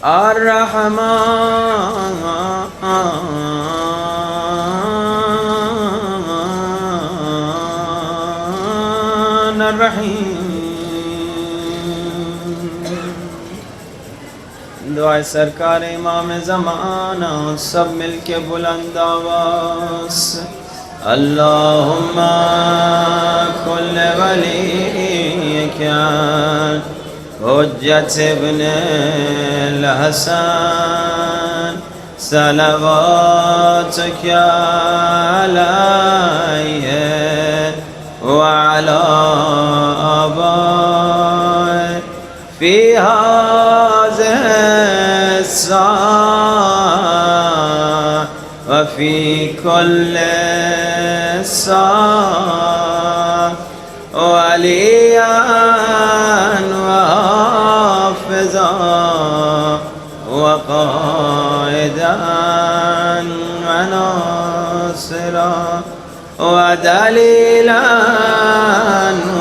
الرحمن الرحیم. دعائے سرکار امام زمانہ سب مل کے بلند آواز. اللہم کل ولیک حجت ابن الحسن صلواتک علیہ وعلی آبائه فی هذه الساعة وفي كل ساعة وليا وحافظا وقائدا وناصرا ودليلا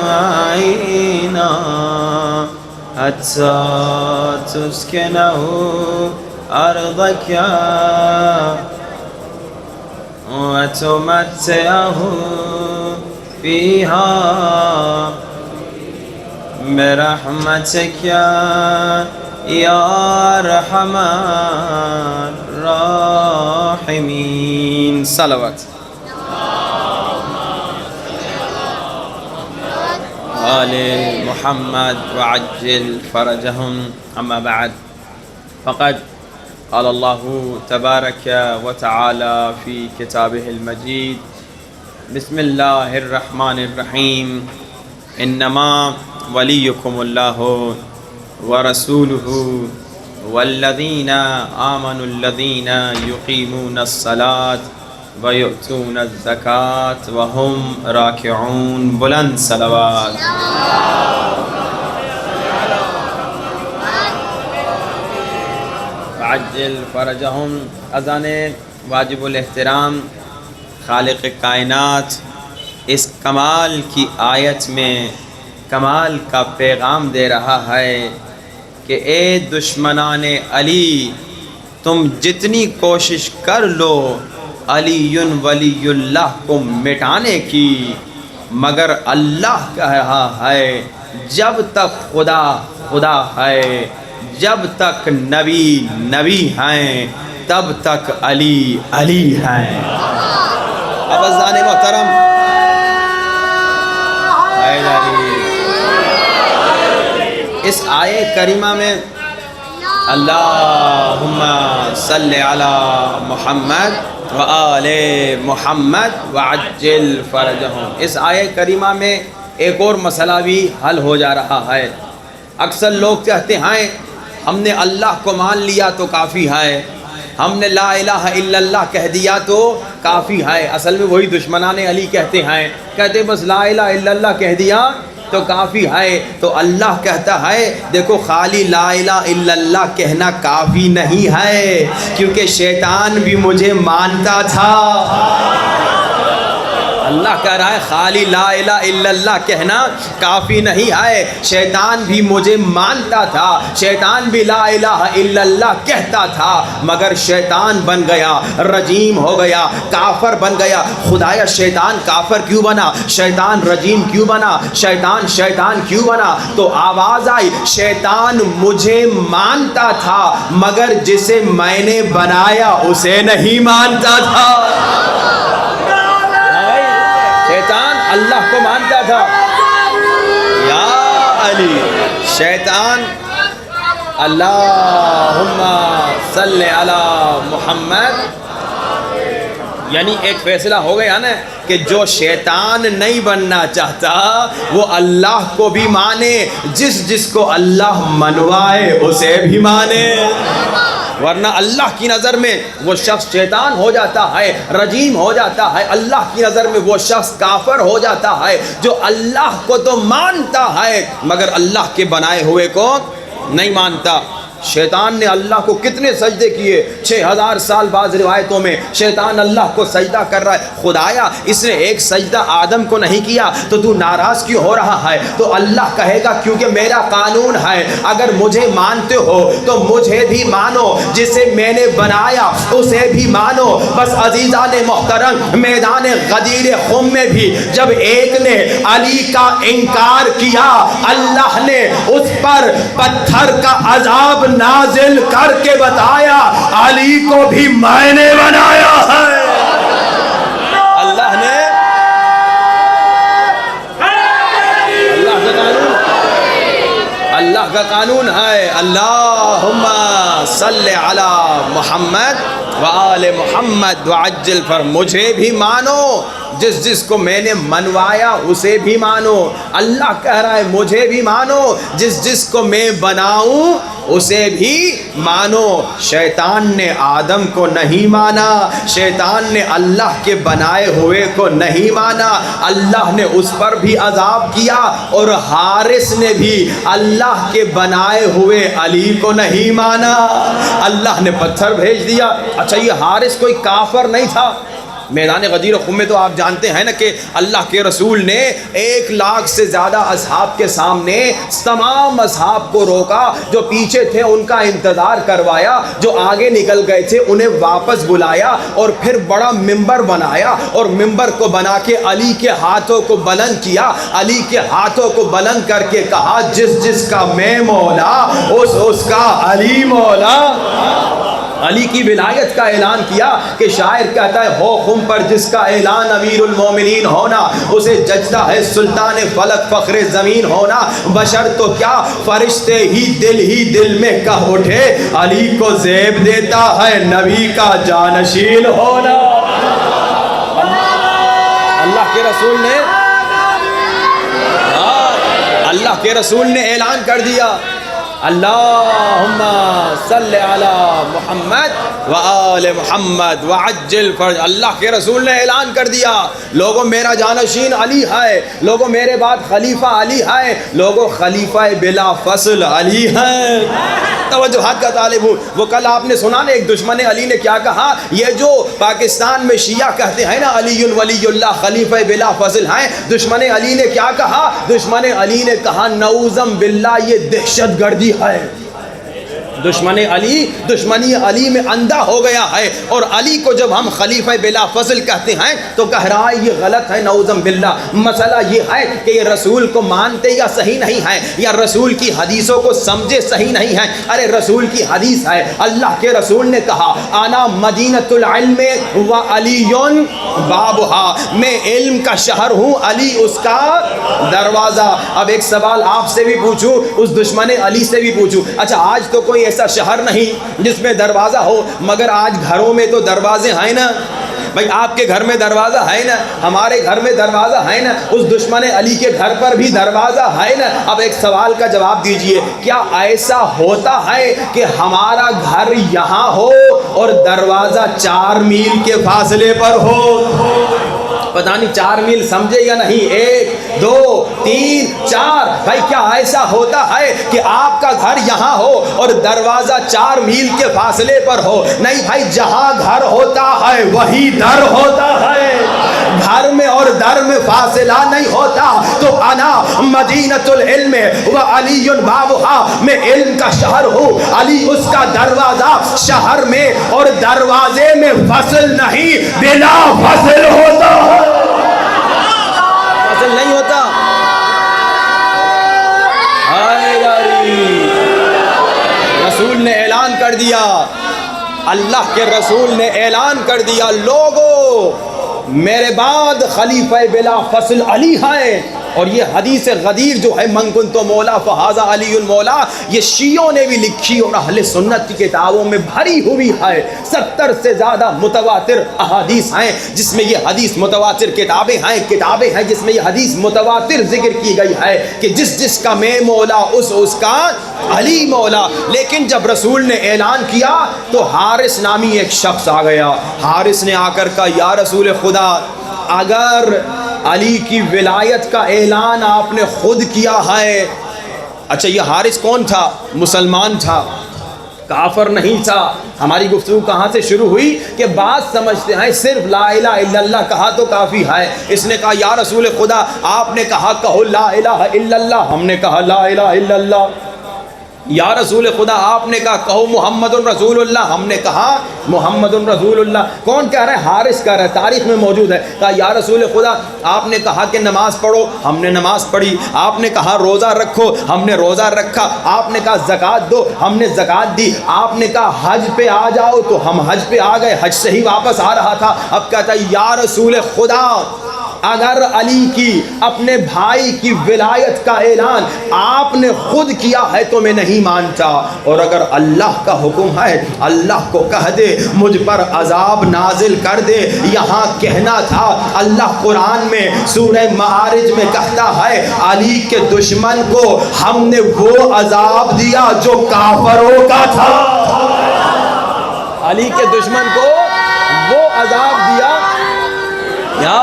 وعينا حتى تسكنه أرضك وتمتعه فيها برحمتك يا أرحم الراحمين. صلوات آل محمد وعجل فرجهم. أما بعد فقد قال الله تبارك وتعالى في كتابه المجيد بسم الله الرحمن الرحيم إنما وليكم الله ورسوله والذين آمنوا الذين يقيمون الصلاة ويؤتون الزكاة وهم راكعون. بلند صلوات. عجل فرجهم. اذان واجب الاحترام خالق کائنات اس کمال کی آیت میں کمال کا پیغام دے رہا ہے کہ اے دشمنان علی، تم جتنی کوشش کر لو علی ولی اللہ کو مٹانے کی، مگر اللہ کہہ رہا ہے جب تک خدا خدا ہے، جب تک نبی نبی ہیں، تب تک علی علی ہیں. ابزان محترم، اس آیے کریمہ میں اللہم صلی علی محمد وآل محمد وعجل فرجہم، اس آیے کریمہ میں ایک اور مسئلہ بھی حل ہو جا رہا ہے. اکثر لوگ کہتے ہیں ہم نے اللہ کو مان لیا تو کافی ہے، ہم نے لا الہ الا اللہ کہہ دیا تو کافی ہے. اصل میں وہی دشمنان علی کہتے ہیں، کہتے بس لا الہ الا اللہ کہہ دیا تو کافی ہے. تو اللہ کہتا ہے دیکھو خالی لا الہ الا اللہ کہنا کافی نہیں ہے، کیونکہ شیطان بھی مجھے مانتا تھا. اللہ کہہ رہا ہے خالی لا الہ الا اللہ کہنا کافی نہیں ہے، شیطان بھی مجھے مانتا تھا، شیطان بھی لا الہ الا اللہ کہتا تھا، مگر شیطان بن گیا، رجیم ہو گیا، کافر بن گیا. خدایا شیطان کافر کیوں بنا؟ شیطان رجیم کیوں بنا؟ شیطان کیوں بنا؟ تو آواز آئی شیطان مجھے مانتا تھا، مگر جسے میں نے بنایا اسے نہیں مانتا تھا. شیطان اللہ کو مانتا تھا یا علی، شیطان اللہم صلی علی محمد، یعنی ایک فیصلہ ہو گیا نا کہ جو شیطان نہیں بننا چاہتا وہ اللہ کو بھی مانے، جس کو اللہ منوائے اسے بھی مانے. ورنہ اللہ کی نظر میں وہ شخص شیطان ہو جاتا ہے، رجیم ہو جاتا ہے. اللہ کی نظر میں وہ شخص کافر ہو جاتا ہے جو اللہ کو تو مانتا ہے مگر اللہ کے بنائے ہوئے کو نہیں مانتا. شیطان نے اللہ کو کتنے سجدے کیے، 6000 سال بعض روایتوں میں شیطان اللہ کو سجدہ کر رہا ہے۔ خدایا اس نے ایک سجدہ آدم کو نہیں کیا تو تو ناراض کیوں ہو رہا ہے؟ تو اللہ کہے گا کیونکہ میرا قانون ہے، اگر مجھے مانتے ہو تو مجھے بھی مانو، جسے میں نے بنایا اسے بھی مانو۔ بس عزیزان محترم، میدان غدیر خم میں بھی جب ایک نے علی کا انکار کیا، اللہ نے اس پر پتھر کا عذاب نازل کر کے بتایا علی کو بھی میں نے بنایا ہے۔ اللہ نے اللہ کا قانون ہے، اللہم صلی علی محمد وآل محمد وعجل فر، مجھے بھی مانو، جس جس کو میں نے منوایا اسے بھی مانو۔ اللہ کہہ رہا ہے مجھے بھی مانو، جس جس کو میں بناؤں اسے بھی مانو۔ شیطان نے آدم کو نہیں مانا، شیطان نے اللہ کے بنائے ہوئے کو نہیں مانا، اللہ نے اس پر بھی عذاب کیا، اور حارث نے بھی اللہ کے بنائے ہوئے علی کو نہیں مانا، اللہ نے پتھر بھیج دیا۔ اچھا یہ حارث کوئی کافر نہیں تھا؟ میدان غدیر خم میں تو آپ جانتے ہیں نا کہ اللہ کے رسول نے 1 لاکھ سے زیادہ اصحاب کے سامنے تمام اصحاب کو روکا، جو پیچھے تھے ان کا انتظار کروایا، جو آگے نکل گئے تھے انہیں واپس بلایا، اور پھر بڑا ممبر بنایا، اور ممبر کو بنا کے علی کے ہاتھوں کو بلند کیا، علی کے ہاتھوں کو بلند کر کے کہا جس جس کا میں مولا اس کا علی مولا۔ علی کی ولایت کا اعلان کیا کہ شاعر کہتا ہے ہو خم پر جس کا اعلان امیر المومنین ہونا، اسے ججتا ہے سلطان فلک فخر زمین ہونا، بشر تو کیا فرشتے ہی دل میں کہہ اٹھے علی کو زیب دیتا ہے نبی کا جانشین ہونا۔ اللہ کے رسول نے اعلان کر دیا اللہم صلی علی محمد وآل محمد وعجل فرج۔ اللہ کے رسول نے اعلان کر دیا لوگوں میرا جانشین علی ہے، لوگوں میرے بعد خلیفہ علی ہے، لوگوں خلیفہ بلا فصل علی ہے۔ توجہات کا طالب ہوں، وہ کل آپ نے سنا نا ایک دشمن علی نے کیا کہا، یہ جو پاکستان میں شیعہ کہتے ہیں نا علی ولی اللہ خلیفہ بلا فصل ہیں، دشمن علی نے کیا کہا؟ دشمن علی نے کہا نعوذم باللہ یہ دہشت گردی ہے۔ دشمنی علی میں اندھا ہو گیا ہے، اور علی کو جب ہم خلیفہ بلا فضل کہتے ہیں تو کہہ رہا ہے یہ غلط ہے نعوذ باللہ۔ مسئلہ یہ ہے کہ یہ رسول کو مانتے یا صحیح نہیں ہے، یا رسول کی حدیثوں کو سمجھے صحیح نہیں ہے۔ ارے رسول کی حدیث ہے، اللہ کے رسول نے کہا انا مدینۃ العلم و علی بابھا، میں علم کا شہر ہوں، علی اس کا دروازہ۔ اب ایک سوال آپ سے بھی پوچھوں، اس دشمن علی سے بھی پوچھوں، اچھا آج تو کوئی ایسا شہر نہیں جس میں دروازہ ہو، مگر آج گھروں میں تو دروازے ہیں نا بھائی، آپ کے گھر میں دروازہ ہے نا، ہمارے گھر میں دروازہ ہے نا، اس دشمن علی کے گھر پر بھی دروازہ ہے نا۔ اب ایک سوال کا جواب دیجئے، کیا ایسا ہوتا ہے کہ ہمارا گھر یہاں ہو اور دروازہ 4 میل کے فاصلے پر ہو؟ پتہ نہیں 4 میل سمجھے یا نہیں، 1 2 3 4 بھائی کیا ایسا ہوتا ہے کہ آپ کا گھر یہاں ہو اور دروازہ 4 میل کے فاصلے پر ہو؟ نہیں بھائی، جہاں گھر ہوتا ہے وہی در ہوتا ہے، گھر میں اور در میں فاصلہ نہیں ہوتا۔ تو انا مدینۃ العلم و علی بابھا، میں علم کا شہر ہوں، علی اس کا دروازہ، شہر میں اور دروازے میں فصل نہیں بلا فصل ہوتا ہے، فصل نہیں ہوتا۔ رسول نے اعلان کر دیا، اللہ کے رسول نے اعلان کر دیا لوگوں میرے بعد خلیفہ بلا فصل علی ہے۔ اور یہ حدیث غدیر جو ہے من کنت مولا فہذا علی المولا، یہ شیعوں نے بھی لکھی اور اہل سنت کی کتابوں میں بھری ہوئی ہے۔ 70 سے زیادہ متواتر احادیث ہیں جس میں یہ حدیث، متواتر کتابیں ہیں جس میں یہ حدیث متواتر ذکر کی گئی ہے کہ جس جس کا میں مولا اس کا علی مولا۔ لیکن جب رسول نے اعلان کیا تو حارث نامی ایک شخص آ گیا، حارث نے آ کر کہا یا رسول خدا، اگر علی کی ولایت کا اعلان آپ نے خود کیا ہے۔ اچھا یہ حارث کون تھا؟ مسلمان تھا، کافر نہیں تھا۔ ہماری گفتگو کہاں سے شروع ہوئی کہ بات سمجھتے ہیں صرف لا الہ الا اللہ کہا تو کافی ہے۔ اس نے کہا یا رسول خدا آپ نے کہا کہو لا الہ الا اللہ، ہم نے کہا لا الہ الا اللہ۔ یا رسول خدا آپ نے کہا کہو محمد رسول اللہ، ہم نے کہا محمد رسول اللہ۔ کون کہہ رہا ہے؟ حارث کہہ رہا ہے، تاریخ میں موجود ہے۔ کہا یا رسول خدا آپ نے کہا کہ نماز پڑھو، ہم نے نماز پڑھی۔ آپ نے کہا روزہ رکھو، ہم نے روزہ رکھا۔ آپ نے کہا زکوٰۃ دو، ہم نے زکوٰۃ دی۔ آپ نے کہا حج پہ آ جاؤ، تو ہم حج پہ آ گئے، حج سے ہی واپس آ رہا تھا۔ اب کہتا ہے یا رسول خدا اگر علی کی اپنے بھائی کی ولایت کا اعلان آپ نے خود کیا ہے تو میں نہیں مانتا، اور اگر اللہ کا حکم ہے اللہ کو کہہ دے مجھ پر عذاب نازل کر دے۔ یہاں کہنا تھا اللہ قرآن میں سورہ معارج میں کہتا ہے علی کے دشمن کو ہم نے وہ عذاب دیا جو کافروں کا تھا۔ علی کے دشمن کو وہ عذاب دیا یا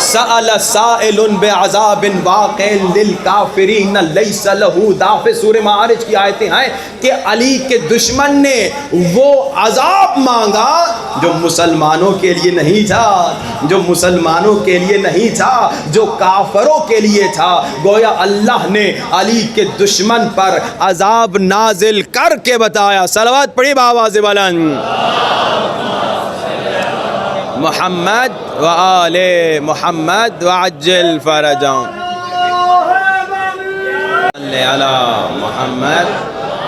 سأل سائل بعذاب واقع للکافرین لیس لہ دافع۔ سورہ معارج کی آیتیں ہیں کہ علی کے دشمن نے وہ عذاب مانگا جو مسلمانوں کے لیے نہیں تھا، جو مسلمانوں کے لیے نہیں تھا، جو کافروں کے لیے تھا۔ گویا اللہ نے علی کے دشمن پر عذاب نازل کر کے بتایا۔ صلوات پڑھی بآواز بلند محمد و آل محمد وعجل فرجهم صلی علی محمد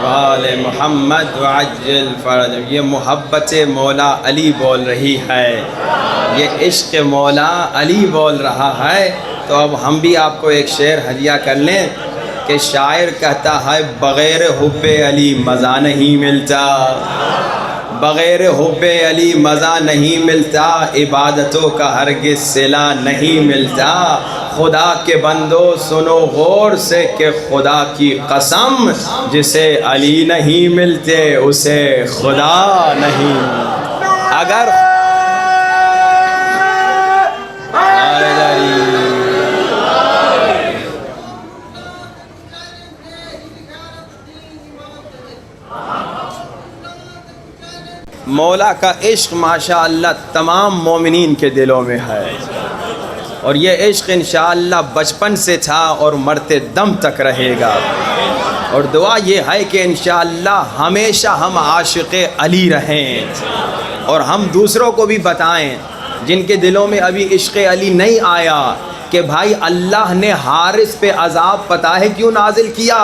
و آل محمد وعجل فرجهم۔ یہ محبت مولا علی بول رہی ہے، یہ عشق مولا علی بول رہا ہے۔ تو اب ہم بھی آپ کو ایک شعر ہدیہ کر لیں کہ شاعر کہتا ہے بغیر حب علی مزہ نہیں ملتا، بغیر حب علی مزہ نہیں ملتا، عبادتوں کا ہرگز صلہ نہیں ملتا۔ خدا کے بندو سنو غور سے کہ خدا کی قسم جسے علی نہیں ملتے اسے خدا نہیں۔ اگر مولا کا عشق ماشاء اللہ تمام مومنین کے دلوں میں ہے، اور یہ عشق انشاءاللہ بچپن سے تھا اور مرتے دم تک رہے گا، اور دعا یہ ہے کہ انشاءاللہ ہمیشہ ہم عاشق علی رہیں، اور ہم دوسروں کو بھی بتائیں جن کے دلوں میں ابھی عشق علی نہیں آیا کہ بھائی اللہ نے حارث پہ عذاب پتہ ہے کیوں نازل کیا؟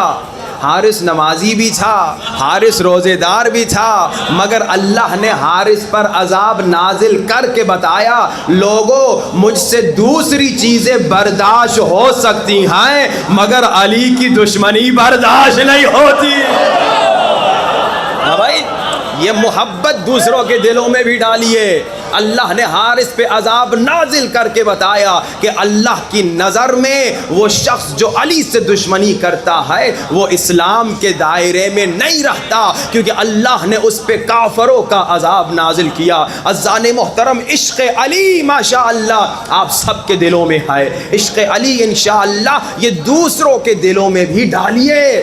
حارث نمازی بھی تھا، حارث روزے دار بھی تھا، مگر اللہ نے حارث پر عذاب نازل کر کے بتایا لوگوں مجھ سے دوسری چیزیں برداشت ہو سکتی ہیں مگر علی کی دشمنی برداشت نہیں ہوتی۔ بھائی یہ محبت دوسروں کے دلوں میں بھی ڈالیے۔ اللہ نے حارث پہ عذاب نازل کر کے بتایا کہ اللہ کی نظر میں وہ شخص جو علی سے دشمنی کرتا ہے وہ اسلام کے دائرے میں نہیں رہتا، کیونکہ اللہ نے اس پہ کافروں کا عذاب نازل کیا۔ عزیزان محترم عشق علی ماشاء اللہ آپ سب کے دلوں میں ہے، عشق علی انشاءاللہ یہ دوسروں کے دلوں میں بھی ڈالیے۔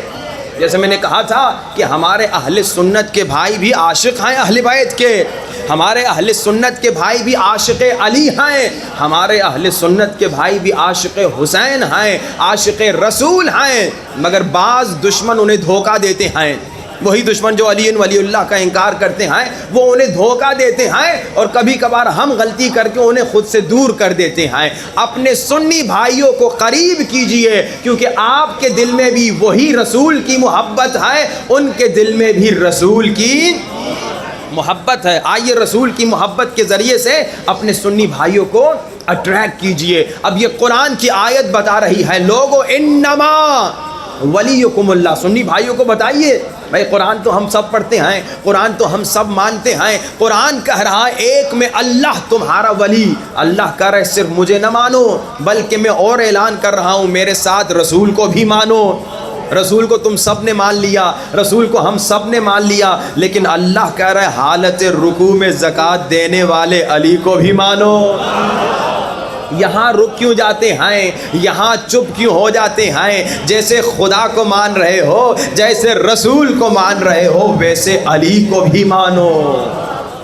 جیسے میں نے کہا تھا کہ ہمارے اہل سنت کے بھائی بھی عاشق ہیں اہل بیت کے، ہمارے اہل سنت کے بھائی بھی عاشق علی ہیں، ہمارے اہل سنت کے بھائی بھی عاشق حسین ہیں، عاشق رسول ہیں، مگر بعض دشمن انہیں دھوکہ دیتے ہیں۔ وہی دشمن جو علی ولی اللہ کا انکار کرتے ہیں وہ انہیں دھوکہ دیتے ہیں، اور کبھی کبھار ہم غلطی کر کے انہیں خود سے دور کر دیتے ہیں۔ اپنے سنی بھائیوں کو قریب کیجئے، کیونکہ آپ کے دل میں بھی وہی رسول کی محبت ہے، ان کے دل میں بھی رسول کی محبت ہے۔ آئیے رسول کی محبت کے ذریعے سے اپنے سنی بھائیوں کو اٹریکٹ کیجئے۔ اب یہ قرآن کی آیت بتا رہی ہے لوگو انما ولیکم اللہ، سنی بھائیوں کو بتائیے بھائی قرآن تو ہم سب پڑھتے ہیں، قرآن تو ہم سب مانتے ہیں، قرآن کہہ رہا ہے ایک میں اللہ تمہارا ولی، اللہ کہہ رہے صرف مجھے نہ مانو بلکہ میں اور اعلان کر رہا ہوں میرے ساتھ رسول کو بھی مانو۔ رسول کو تم سب نے مان لیا، رسول کو ہم سب نے مان لیا، لیکن اللہ کہہ رہا ہے حالت رکوع میں زکوٰۃ دینے والے علی کو بھی مانو۔ یہاں رک کیوں جاتے ہیں؟ یہاں چپ کیوں ہو جاتے ہیں؟ جیسے خدا کو مان رہے ہو، جیسے رسول کو مان رہے ہو، ویسے علی کو بھی مانو۔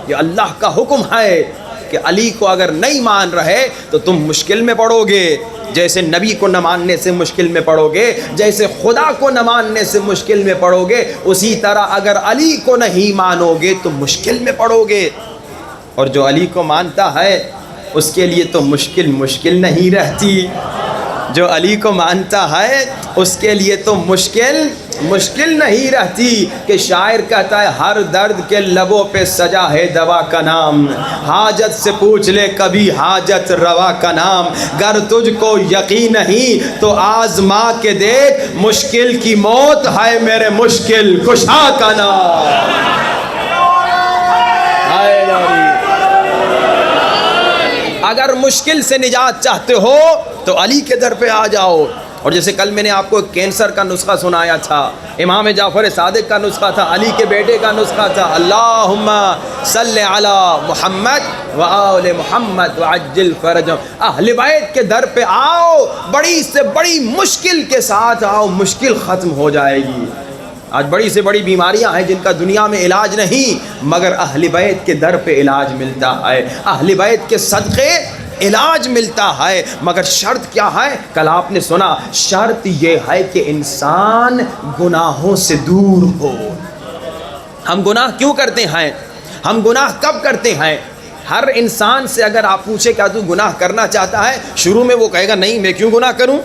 یہ اللہ کا حکم ہے کہ علی کو اگر نہیں مان رہے تو تم مشکل میں پڑو گے۔ جیسے نبی کو نہ ماننے سے مشکل میں پڑو گے، جیسے خدا کو نہ ماننے سے مشکل میں پڑو گے، اسی طرح اگر علی کو نہیں مانو گے تو مشکل میں پڑو گے۔ اور جو علی کو مانتا ہے اس کے لیے تو مشکل نہیں رہتی۔ جو علی کو مانتا ہے اس کے لیے تو مشکل نہیں رہتی۔ کہ شاعر کہتا ہے ہر درد کے لبوں پہ سجا ہے دوا کا نام، حاجت سے پوچھ لے کبھی حاجت روا کا نام، گر تجھ کو یقین نہیں تو آزما کے دیکھ، مشکل کی موت ہے میرے مشکل کشا کا نام۔ اگر مشکل سے نجات چاہتے ہو تو علی کے در پہ آ جاؤ۔ اور جیسے کل میں نے آپ کو کینسر کا نسخہ سنایا تھا، امام جعفر صادق کا نسخہ تھا، علی کے بیٹے کا نسخہ تھا، اللہم صلی علی محمد و آل محمد وعجل فرجہم۔ اہل بیت کے در پہ آؤ، بڑی سے بڑی مشکل کے ساتھ آؤ، مشکل ختم ہو جائے گی۔ آج بڑی سے بڑی بیماریاں ہیں جن کا دنیا میں علاج نہیں، مگر اہل بیت کے در پہ علاج ملتا ہے، اہل بیت کے صدقے علاج ملتا ہے۔ مگر شرط کیا ہے؟ کل آپ نے سنا، شرط یہ ہے کہ انسان گناہوں سے دور ہو۔ ہم گناہ کیوں کرتے ہیں؟ ہم گناہ کب کرتے ہیں؟ ہر انسان سے اگر آپ پوچھے کیا تو گناہ کرنا چاہتا ہے، شروع میں وہ کہے گا نہیں، میں کیوں گناہ کروں،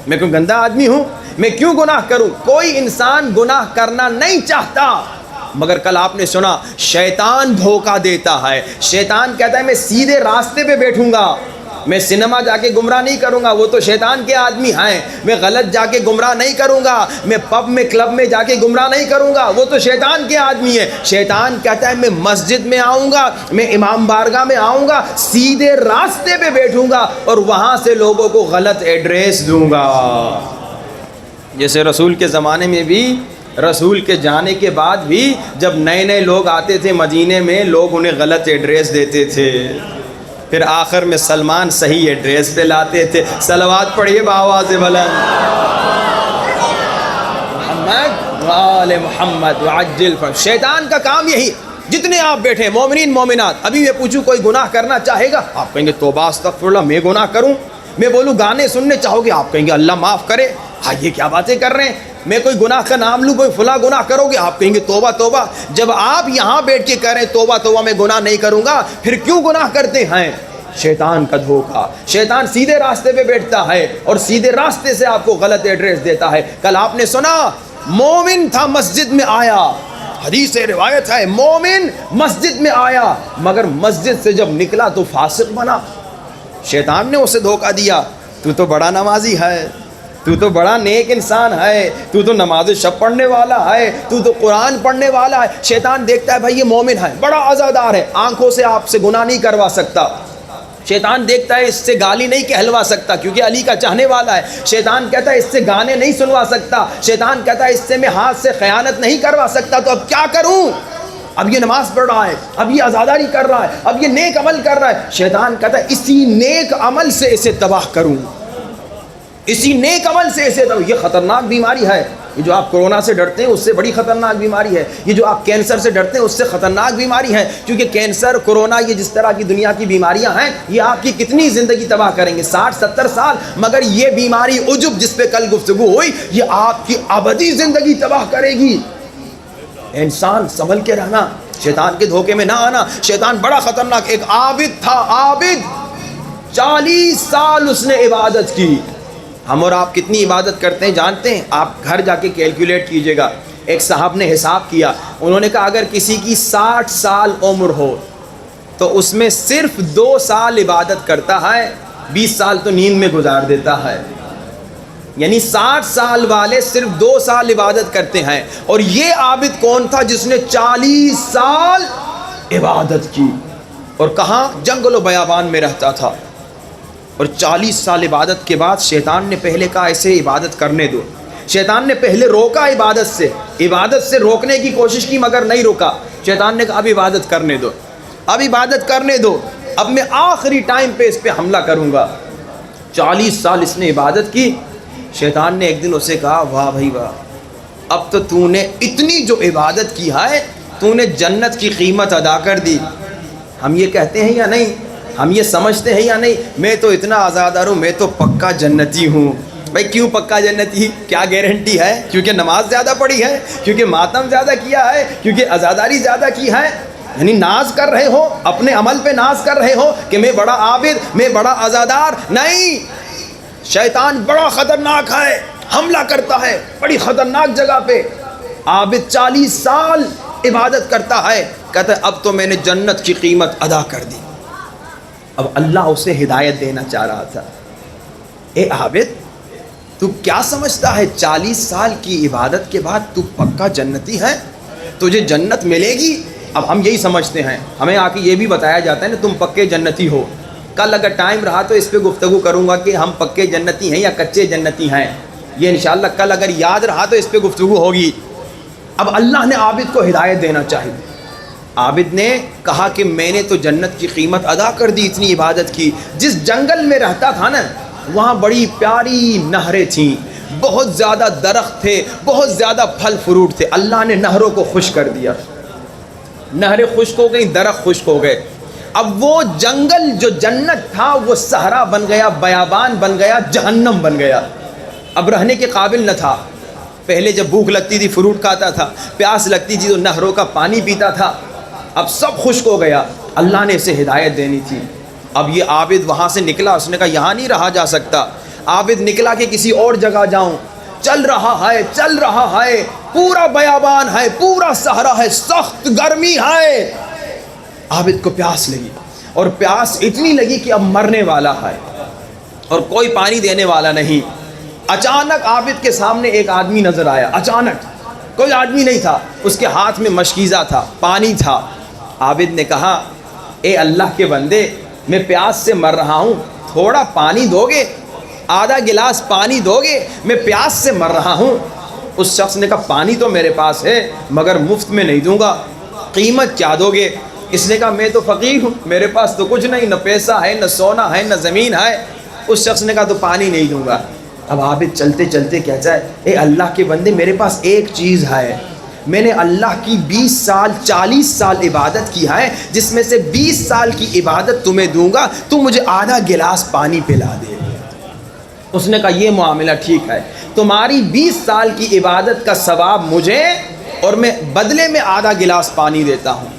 میں کوئی گندا آدمی ہوں، میں کیوں گناہ کروں۔ کوئی انسان گناہ کرنا نہیں چاہتا، مگر کل آپ نے سنا شیطان دھوکہ دیتا ہے۔ شیطان کہتا ہے میں سیدھے راستے پہ بیٹھوں گا، میں سنیما جا کے گمراہ نہیں کروں گا، وہ تو شیطان کے آدمی ہیں، میں غلط جا کے گمراہ نہیں کروں گا، میں پب میں کلب میں جا کے گمراہ نہیں کروں گا، وہ تو شیطان کے آدمی ہے۔ شیطان کہتا ہے میں مسجد میں آؤں گا، میں امام بارگاہ میں آؤں گا، سیدھے راستے پہ بیٹھوں گا اور وہاں سے لوگوں کو غلط ایڈریس دوں گا۔ جیسے رسول کے زمانے میں بھی، رسول کے جانے کے بعد بھی جب نئے لوگ آتے تھے مدینے میں، لوگ انہیں غلط ایڈریس دیتے تھے، پھر آخر میں سلمان صحیح ایڈریس پہ لاتے تھے۔ صلوات پڑھیے بآواز بلند، محمد وآل محمد وعجل فرج۔ شیطان کا کام یہی، جتنے آپ بیٹھے مومنین مومنات، ابھی میں پوچھوں کوئی گناہ کرنا چاہے گا؟ آپ کہیں گے توبہ استغفر اللہ، میں گناہ کروں؟ میں بولوں گانے سننے چاہو گے؟ آپ کہیں گے اللہ معاف کرے، ہاں یہ کیا باتیں کر رہے ہیں۔ میں کوئی گناہ کا نام لوں، کوئی فلاں گناہ کرو گے؟ آپ کہیں گے توبہ توبہ۔ جب آپ یہاں بیٹھ کے کہہ رہے ہیں توبہ توبہ میں گناہ نہیں کروں گا، پھر کیوں گناہ کرتے ہیں؟ شیطان کا دھوکہ۔ شیطان سیدھے راستے پہ بیٹھتا ہے اور سیدھے راستے سے آپ کو غلط ایڈریس دیتا ہے۔ کل آپ نے سنا مومن تھا مسجد میں آیا، حدیث روایت ہے مومن مسجد میں آیا، مگر مسجد سے جب نکلا تو فاسق بنا۔ شیطان نے اسے دھوکہ دیا، تو تو بڑا نمازی ہے، تو تو بڑا نیک انسان ہے، تو تو نماز شب پڑھنے والا ہے، تو تو قرآن پڑھنے والا ہے۔ شیطان دیکھتا ہے بھائی یہ مومن ہے، بڑا عزادار ہے، آنکھوں سے آپ سے گناہ نہیں کروا سکتا۔ شیطان دیکھتا ہے اس سے گالی نہیں کہلوا سکتا کیونکہ علی کا چاہنے والا ہے۔ شیطان کہتا ہے اس سے گانے نہیں سنوا سکتا۔ شیطان کہتا ہے اس سے میں ہاتھ سے خیانت نہیں کروا سکتا، تو اب کیا کروں؟ اب یہ نماز پڑھ رہا ہے، اب یہ عزاداری کر رہا ہے، اب یہ نیک عمل کر رہا ہے۔ شیطان کہتا ہے اسی نیک عمل سے اسے تباہ کروں، اسی نیک عمل سے اسے تباہ۔ یہ خطرناک بیماری ہے، یہ جو آپ کورونا سے ڈرتے ہیں اس سے بڑی خطرناک بیماری ہے، یہ جو آپ کینسر سے ڈرتے ہیں اس سے خطرناک بیماری ہے، کیونکہ کینسر، کورونا، یہ جس طرح کی دنیا کی بیماریاں ہیں یہ آپ کی کتنی زندگی تباہ کریں گے، 60-70 سال، مگر یہ بیماری عجب جس پہ کل گفتگو ہوئی یہ آپ کی ابدی زندگی تباہ کرے گی۔ انسان سنبھل کے رہنا، شیطان کے دھوکے میں نہ آنا۔ شیطان بڑا خطرناک، ایک عابد تھا، عابد 40 سال اس نے عبادت کی۔ ہم اور آپ کتنی عبادت کرتے ہیں جانتے ہیں؟ آپ گھر جا کے کیلکولیٹ کیجئے گا۔ ایک صاحب نے حساب کیا، انہوں نے کہا اگر کسی کی 60 سال عمر ہو تو اس میں صرف 2 سال عبادت کرتا ہے، 20 سال تو نیند میں گزار دیتا ہے۔ یعنی 60 سال والے صرف 2 سال عبادت کرتے ہیں، اور یہ عابد کون تھا جس نے 40 سال عبادت کی، اور کہاں؟ جنگل و بیابان میں رہتا تھا۔ اور 40 سال عبادت کے بعد شیطان نے پہلے کہا ایسے عبادت کرنے دو۔ شیطان نے پہلے روکا عبادت سے روکنے کی کوشش کی مگر نہیں روکا۔ شیطان نے کہا اب عبادت کرنے دو، اب عبادت کرنے دو، اب میں آخری ٹائم پہ اس پہ حملہ کروں گا۔ 40 سال اس نے عبادت کی. شیطان نے ایک دن اسے کہا واہ بھائی واہ, اب تو نے اتنی جو عبادت کی ہے تو نے جنت کی قیمت ادا کر دی. ہم یہ کہتے ہیں یا نہیں, ہم یہ سمجھتے ہیں یا نہیں, میں تو اتنا آزادار ہوں, میں تو پکا جنتی ہوں. بھائی کیوں پکا جنتی؟ کیا گارنٹی ہے؟ کیونکہ نماز زیادہ پڑھی ہے, کیونکہ ماتم زیادہ کیا ہے, کیونکہ عزاداری زیادہ کی ہے؟ یعنی ناز کر رہے ہو, اپنے عمل پہ ناز کر رہے ہو کہ میں بڑا عابد, میں بڑا عزادار. نہیں, شیطان بڑا خطرناک ہے, حملہ کرتا ہے بڑی خطرناک جگہ پہ. عابد 40 سال عبادت کرتا ہے, کہتا ہے اب تو میں نے جنت کی قیمت ادا کر دی. اب اللہ اسے ہدایت دینا چاہ رہا تھا, اے عابد تو کیا سمجھتا ہے 40 سال کی عبادت کے بعد تو پکا جنتی ہے, تجھے جنت ملے گی؟ اب ہم یہی سمجھتے ہیں, ہمیں آ کے یہ بھی بتایا جاتا ہے نا تم پکے جنتی ہو. کل اگر ٹائم رہا تو اس پہ گفتگو کروں گا کہ ہم پکے جنتی ہیں یا کچے جنتی ہیں. یہ انشاءاللہ کل اگر یاد رہا تو اس پہ گفتگو ہوگی. اب اللہ نے عابد کو ہدایت دینا چاہیے. عابد نے کہا کہ میں نے تو جنت کی قیمت ادا کر دی, اتنی عبادت کی. جس جنگل میں رہتا تھا نا وہاں بڑی پیاری نہریں تھیں, بہت زیادہ درخت تھے, بہت زیادہ پھل فروٹ تھے. اللہ نے نہروں کو خشک کر دیا, نہریں خشک ہو گئیں, درخت خشک ہو گئے. اب وہ جنگل جو جنت تھا وہ صحرا بن گیا, بیابان بن گیا, جہنم بن گیا. اب رہنے کے قابل نہ تھا. پہلے جب بھوک لگتی تھی فروٹ کھاتا تھا, پیاس لگتی تھی تو نہروں کا پانی پیتا تھا. اب سب خشک ہو گیا. اللہ نے اسے ہدایت دینی تھی. اب یہ عابد وہاں سے نکلا, اس نے کہا یہاں نہیں رہا جا سکتا. عابد نکلا کہ کسی اور جگہ جاؤں. چل رہا ہے, پورا بیابان ہے, پورا صحرا ہے, سخت گرمی ہے. عابد کو پیاس لگی, اور پیاس اتنی لگی کہ اب مرنے والا ہے اور کوئی پانی دینے والا نہیں. اچانک عابد کے سامنے ایک آدمی نظر آیا. اچانک, کوئی آدمی نہیں تھا, اس کے ہاتھ میں مشکیزہ تھا, پانی تھا. عابد نے کہا اے اللہ کے بندے, میں پیاس سے مر رہا ہوں, تھوڑا پانی دو گے؟ آدھا گلاس پانی دو گے؟ میں پیاس سے مر رہا ہوں. اس شخص نے کہا پانی تو میرے پاس ہے مگر مفت میں نہیں دوں گا, قیمت کیا دو گے؟ اس نے کہا میں تو فقیر ہوں, میرے پاس تو کچھ نہیں, نہ پیسہ ہے, نہ سونا ہے, نہ زمین ہے. اس شخص نے کہا تو پانی نہیں دوں گا. اب عابد چلتے چلتے کہتا ہے اے اللہ کے بندے, میرے پاس ایک چیز ہے, میں نے اللہ کی 20 سال 40 سال عبادت کی ہے, جس میں سے 20 سال کی عبادت تمہیں دوں گا, تو مجھے آدھا گلاس پانی پلا دے. اس نے کہا یہ معاملہ ٹھیک ہے, تمہاری 20 سال کی عبادت کا ثواب مجھے, اور میں بدلے میں آدھا گلاس پانی دیتا ہوں.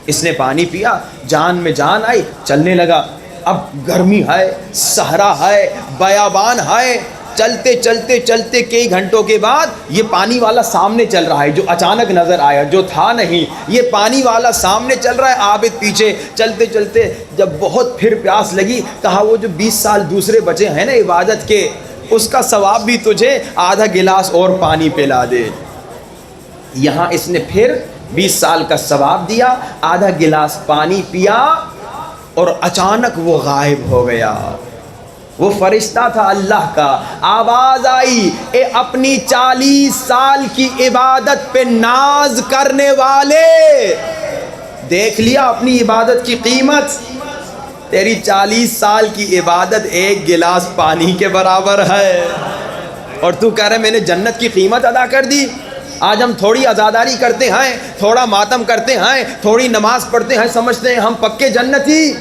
اس نے پانی پیا, جان میں جان آئی, چلنے لگا. اب گرمی ہے, صحرا ہے, بیابان ہے. چلتے چلتے چلتے کئی گھنٹوں کے بعد یہ پانی والا سامنے چل رہا ہے, جو اچانک نظر آیا, جو تھا نہیں. یہ پانی والا سامنے چل رہا ہے, عابد پیچھے. چلتے چلتے جب بہت پھر پیاس لگی, کہا وہ جو 20 سال دوسرے بچے ہیں نا عبادت کے, اس کا ثواب بھی تجھے آدھا گلاس اور پانی پلا دے. یہاں اس نے پھر 20 سال کا ثواب دیا, آدھا گلاس پانی پیا, اور اچانک وہ غائب ہو گیا. وہ فرشتہ تھا اللہ کا. آواز آئی اے اپنی 40 سال کی عبادت پہ ناز کرنے والے, دیکھ لیا اپنی عبادت کی قیمت؟ تیری 40 سال کی عبادت ایک گلاس پانی کے برابر ہے, اور تو کہہ رہے میں نے جنت کی قیمت ادا کر دی. آج ہم تھوڑی عزاداری کرتے ہیں, تھوڑا ماتم کرتے ہیں, تھوڑی نماز پڑھتے ہیں, سمجھتے ہیں ہم پکے جنتی.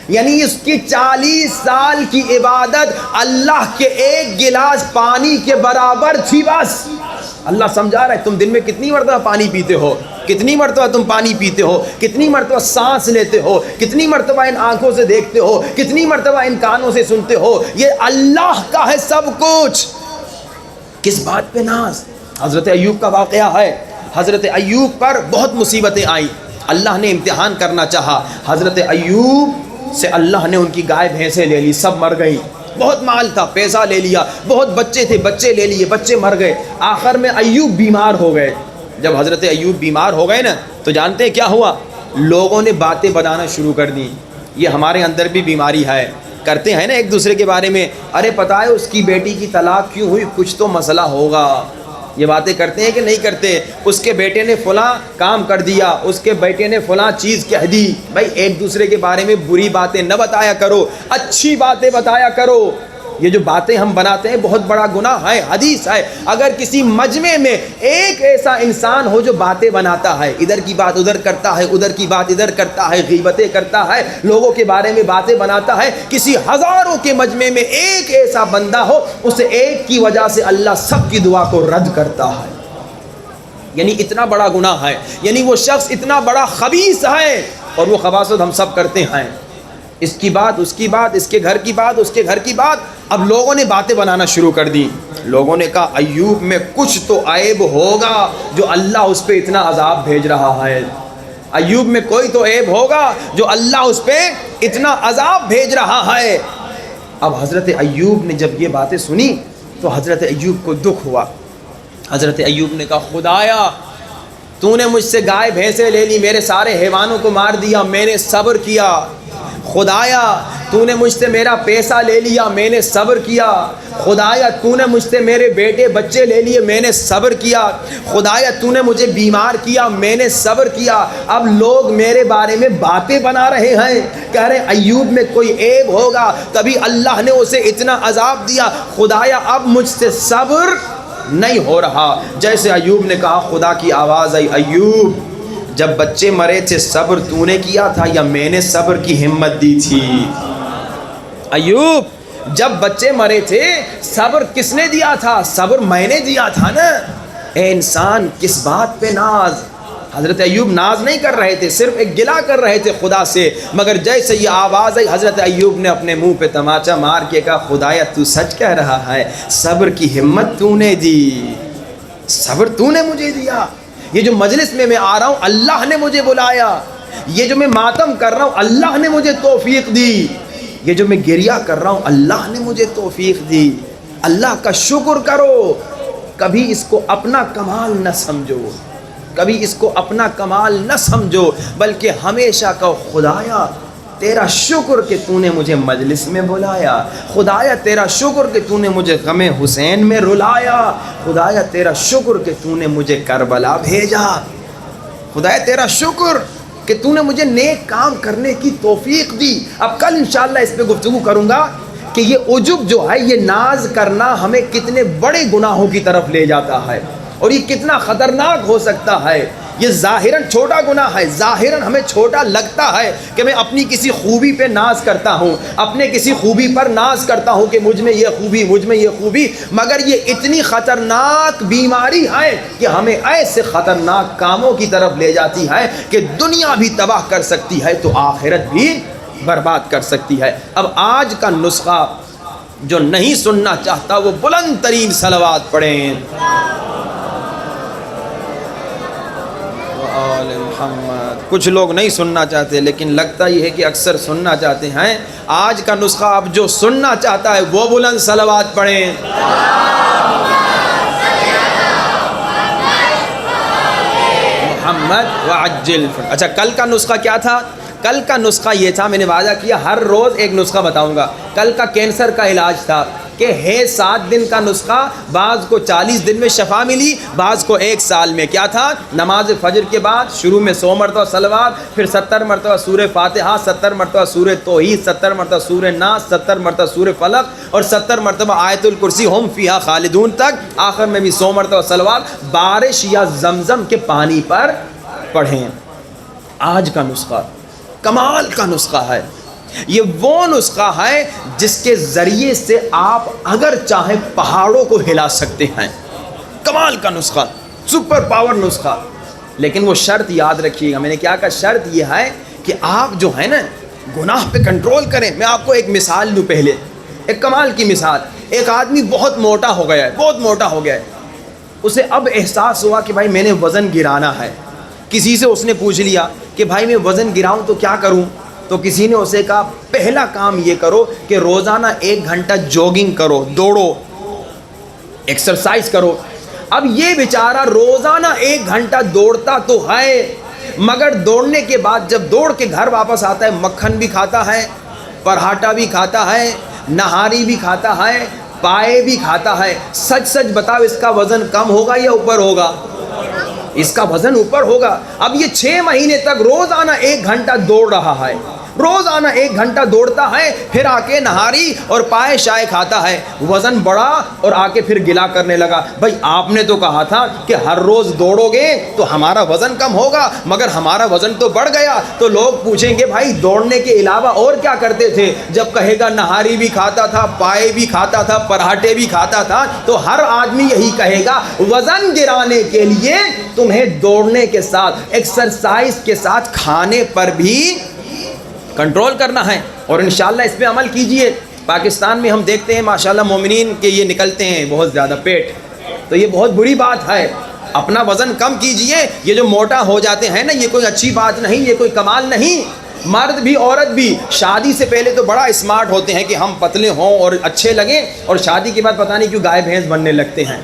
یعنی اس کی 40 سال کی عبادت اللہ کے ایک گلاس پانی کے برابر تھی بس. اللہ سمجھا رہا ہے تم دن میں کتنی مرتبہ پانی پیتے ہو, کتنی مرتبہ تم پانی پیتے ہو, کتنی مرتبہ سانس لیتے ہو, کتنی مرتبہ ان آنکھوں سے دیکھتے ہو, کتنی مرتبہ ان کانوں سے سنتے ہو. یہ اللہ کا ہے سب کچھ. کس بات پہ ناز؟ حضرت ایوب کا واقعہ ہے. حضرت ایوب پر بہت مصیبتیں آئیں, اللہ نے امتحان کرنا چاہا. حضرت ایوب سے اللہ نے ان کی گائے بھینسیں لے لی, سب مر گئی. بہت مال تھا, پیسہ لے لیا, بہت بچے تھے, بچے لے لیے, بچے مر گئے. آخر میں ایوب بیمار ہو گئے. جب حضرت ایوب بیمار ہو گئے نا, تو جانتے ہیں کیا ہوا؟ لوگوں نے باتیں بنانا شروع کر دی. یہ ہمارے اندر بھی بیماری ہے, کرتے ہیں نا ایک دوسرے کے بارے میں, ارے پتہ ہے اس کی بیٹی کی طلاق کیوں ہوئی, کچھ تو مسئلہ ہوگا. یہ باتیں کرتے ہیں کہ نہیں کرتے؟ اس کے بیٹے نے فلاں کام کر دیا، اس کے بیٹے نے فلاں چیز کہہ دی۔ بھائی ایک دوسرے کے بارے میں بری باتیں نہ بتایا کرو، اچھی باتیں بتایا کرو۔ یہ جو باتیں ہم بناتے ہیں بہت بڑا گناہ ہے۔ حدیث ہے اگر کسی مجمع میں ایک ایسا انسان ہو جو باتیں بناتا ہے، ادھر کی بات ادھر کرتا ہے، ادھر کی بات ادھر کرتا ہے، غیبتیں کرتا ہے، لوگوں کے بارے میں باتیں بناتا ہے، کسی ہزاروں کے مجمع میں ایک ایسا بندہ ہو، اسے ایک کی وجہ سے اللہ سب کی دعا کو رد کرتا ہے۔ یعنی اتنا بڑا گناہ ہے، یعنی وہ شخص اتنا بڑا خبیث ہے، اور وہ خباثت ہم سب کرتے ہیں۔ اس کی بات، اس کی بات، اس کے گھر کی بات، اس کے گھر کی بات۔ اب لوگوں نے باتیں بنانا شروع کر دی۔ لوگوں نے کہا ایوب میں کچھ تو عیب ہوگا جو اللہ اس پہ اتنا عذاب بھیج رہا ہے۔ ایوب میں کوئی تو عیب ہوگا جو اللہ اس پہ اتنا عذاب بھیج رہا ہے۔ اب حضرت ایوب نے جب یہ باتیں سنی تو حضرت ایوب کو دکھ ہوا۔ حضرت ایوب نے کہا خدایا تو نے مجھ سے گائے بھینسیں لے لی، میرے سارے حیوانوں کو مار دیا، میں نے صبر کیا۔ خدایا تو نے مجھ سے میرا پیسہ لے لیا، میں نے صبر کیا۔ خدایا تو نے مجھ سے میرے بیٹے بچے لے لیے، میں نے صبر کیا۔ خدایا تو نے مجھے بیمار کیا، میں نے صبر کیا۔ اب لوگ میرے بارے میں باتیں بنا رہے ہیں، کہہ رہے ایوب میں کوئی عیب ہوگا تبھی اللہ نے اسے اتنا عذاب دیا۔ خدایا اب مجھ سے صبر نہیں ہو رہا۔ جیسے ایوب نے کہا خدا کی آواز آئی، ایوب جب بچے مرے تھے صبر تو نے کیا تھا یا میں نے صبر کی ہمت دی تھی؟ ایوب جب بچے مرے تھے صبر کس نے دیا تھا؟ صبر میں نے دیا تھا نا۔ اے انسان کس بات پہ ناز؟ حضرت ایوب ناز نہیں کر رہے تھے، صرف ایک گلہ کر رہے تھے خدا سے۔ مگر جیسے یہ آواز آئی حضرت ایوب نے اپنے منہ پہ تماچا مار کے کہا خدایا تو سچ کہہ رہا ہے، صبر کی ہمت تو نے دی، صبر تو نے مجھے دیا۔ یہ جو مجلس میں آ رہا ہوں اللہ نے مجھے بلایا، یہ جو میں ماتم کر رہا ہوں اللہ نے مجھے توفیق دی، یہ جو میں گریہ کر رہا ہوں اللہ نے مجھے توفیق دی۔ اللہ کا شکر کرو، کبھی اس کو اپنا کمال نہ سمجھو، کبھی اس کو اپنا کمال نہ سمجھو، بلکہ ہمیشہ کہو خدایا تیرا شکر کہ تو نے مجھے مجلس میں بلایا، خدایا تیرا شکر کہ تو نے مجھے غم حسین میں رلایا، خدایا تیرا شکر کہ تو نے مجھے کربلا بھیجا، خدایا تیرا شکر کہ تو نے مجھے نیک کام کرنے کی توفیق دی۔ اب کل انشاءاللہ اس پہ گفتگو کروں گا کہ یہ عجب جو ہے، یہ ناز کرنا ہمیں کتنے بڑے گناہوں کی طرف لے جاتا ہے اور یہ کتنا خطرناک ہو سکتا ہے۔ یہ ظاہراً چھوٹا گناہ ہے، ظاہراً ہمیں چھوٹا لگتا ہے کہ میں اپنی کسی خوبی پہ ناز کرتا ہوں، اپنے کسی خوبی پر ناز کرتا ہوں کہ مجھ میں یہ خوبی، مجھ میں یہ خوبی، مگر یہ اتنی خطرناک بیماری ہے کہ ہمیں ایسے خطرناک کاموں کی طرف لے جاتی ہے کہ دنیا بھی تباہ کر سکتی ہے تو آخرت بھی برباد کر سکتی ہے۔ اب آج کا نسخہ جو نہیں سننا چاہتا وہ بلند ترین صلوات پڑھیں۔ محمد۔ کچھ لوگ نہیں سننا چاہتے لیکن لگتا یہ ہے کہ اکثر سننا چاہتے ہیں۔ آج کا نسخہ اب جو سننا چاہتا ہے وہ بلند صلوات پڑھیں۔ محمد وعجل۔ اچھا کل کا نسخہ کیا تھا؟ کل کا نسخہ یہ تھا، میں نے وعدہ کیا ہر روز ایک نسخہ بتاؤں گا۔ کل کا کینسر کا علاج تھا کہ ہے 7 دن کا نسخہ، بعض کو 40 دن میں شفا ملی، بعض کو 1 سال میں۔ کیا تھا؟ نماز فجر کے بعد شروع میں 100 مرتبہ صلوات، پھر 70 مرتبہ سورہ فاتحہ، 70 مرتبہ سورہ توحید، 70 مرتبہ سورہ ناس، 70 مرتبہ سورہ فلق اور 70 مرتبہ آیت الکرسی ہم فیہا خالدون تک، آخر میں بھی 100 مرتبہ صلوات بارش یا زمزم کے پانی پر پڑھیں۔ آج کا نسخہ کمال کا نسخہ ہے، یہ وہ نسخہ ہے جس کے ذریعے سے آپ اگر چاہیں پہاڑوں کو ہلا سکتے ہیں۔ کمال کا نسخہ، سپر پاور نسخہ، لیکن وہ شرط یاد رکھیے گا۔ میں نے کیا کہا؟ شرط یہ ہے کہ آپ جو ہے نا گناہ پہ کنٹرول کریں۔ میں آپ کو ایک مثال دوں، پہلے ایک کمال کی مثال۔ ایک آدمی بہت موٹا ہو گیا ہے، بہت موٹا ہو گیا ہے، اسے اب احساس ہوا کہ بھائی میں نے وزن گرانا ہے۔ کسی سے اس نے پوچھ لیا کہ بھائی میں وزن گراؤں تو کیا کروں؟ تو کسی نے اسے کہا پہلا کام یہ کرو کہ روزانہ 1 گھنٹہ جوگنگ کرو، دوڑو، ایکسرسائز کرو۔ اب یہ بیچارہ روزانہ 1 گھنٹہ دوڑتا تو ہے، مگر دوڑنے کے بعد جب دوڑ کے گھر واپس آتا ہے مکھن بھی کھاتا ہے، پراٹھا بھی کھاتا ہے، نہاری بھی کھاتا ہے، پائے بھی کھاتا ہے، سچ سچ بتاؤ اس کا وزن کم ہوگا یا اوپر ہوگا؟ اس کا وزن اوپر ہوگا۔ اب یہ 6 مہینے تک روزانہ 1 گھنٹہ دوڑ رہا ہے، روزانہ 1 گھنٹہ دوڑتا ہے، پھر آ کے نہاری اور پائے شائے کھاتا ہے، وزن بڑھا اور آ کے پھر گلا کرنے لگا، بھائی آپ نے تو کہا تھا کہ ہر روز دوڑو گے تو ہمارا وزن کم ہوگا، مگر ہمارا وزن تو بڑھ گیا۔ تو لوگ پوچھیں گے بھائی دوڑنے کے علاوہ اور کیا کرتے تھے؟ جب کہے گا نہاری بھی کھاتا تھا، پائے بھی کھاتا تھا، پراٹھے بھی کھاتا تھا، تو ہر آدمی یہی کہے گا وزن گرانے کے لیے تمہیں دوڑنے کے ساتھ، ایکسرسائز کے ساتھ کھانے پر بھی کنٹرول کرنا ہے، اور انشاءاللہ اس پہ عمل کیجئے۔ پاکستان میں ہم دیکھتے ہیں ماشاءاللہ مومنین کے یہ نکلتے ہیں بہت زیادہ پیٹ، تو یہ بہت بری بات ہے، اپنا وزن کم کیجئے۔ یہ جو موٹا ہو جاتے ہیں نا، یہ کوئی اچھی بات نہیں، یہ کوئی کمال نہیں۔ مرد بھی عورت بھی شادی سے پہلے تو بڑا اسمارٹ ہوتے ہیں کہ ہم پتلے ہوں اور اچھے لگیں، اور شادی کے بعد پتہ نہیں کیوں گائے بھینس بننے لگتے ہیں۔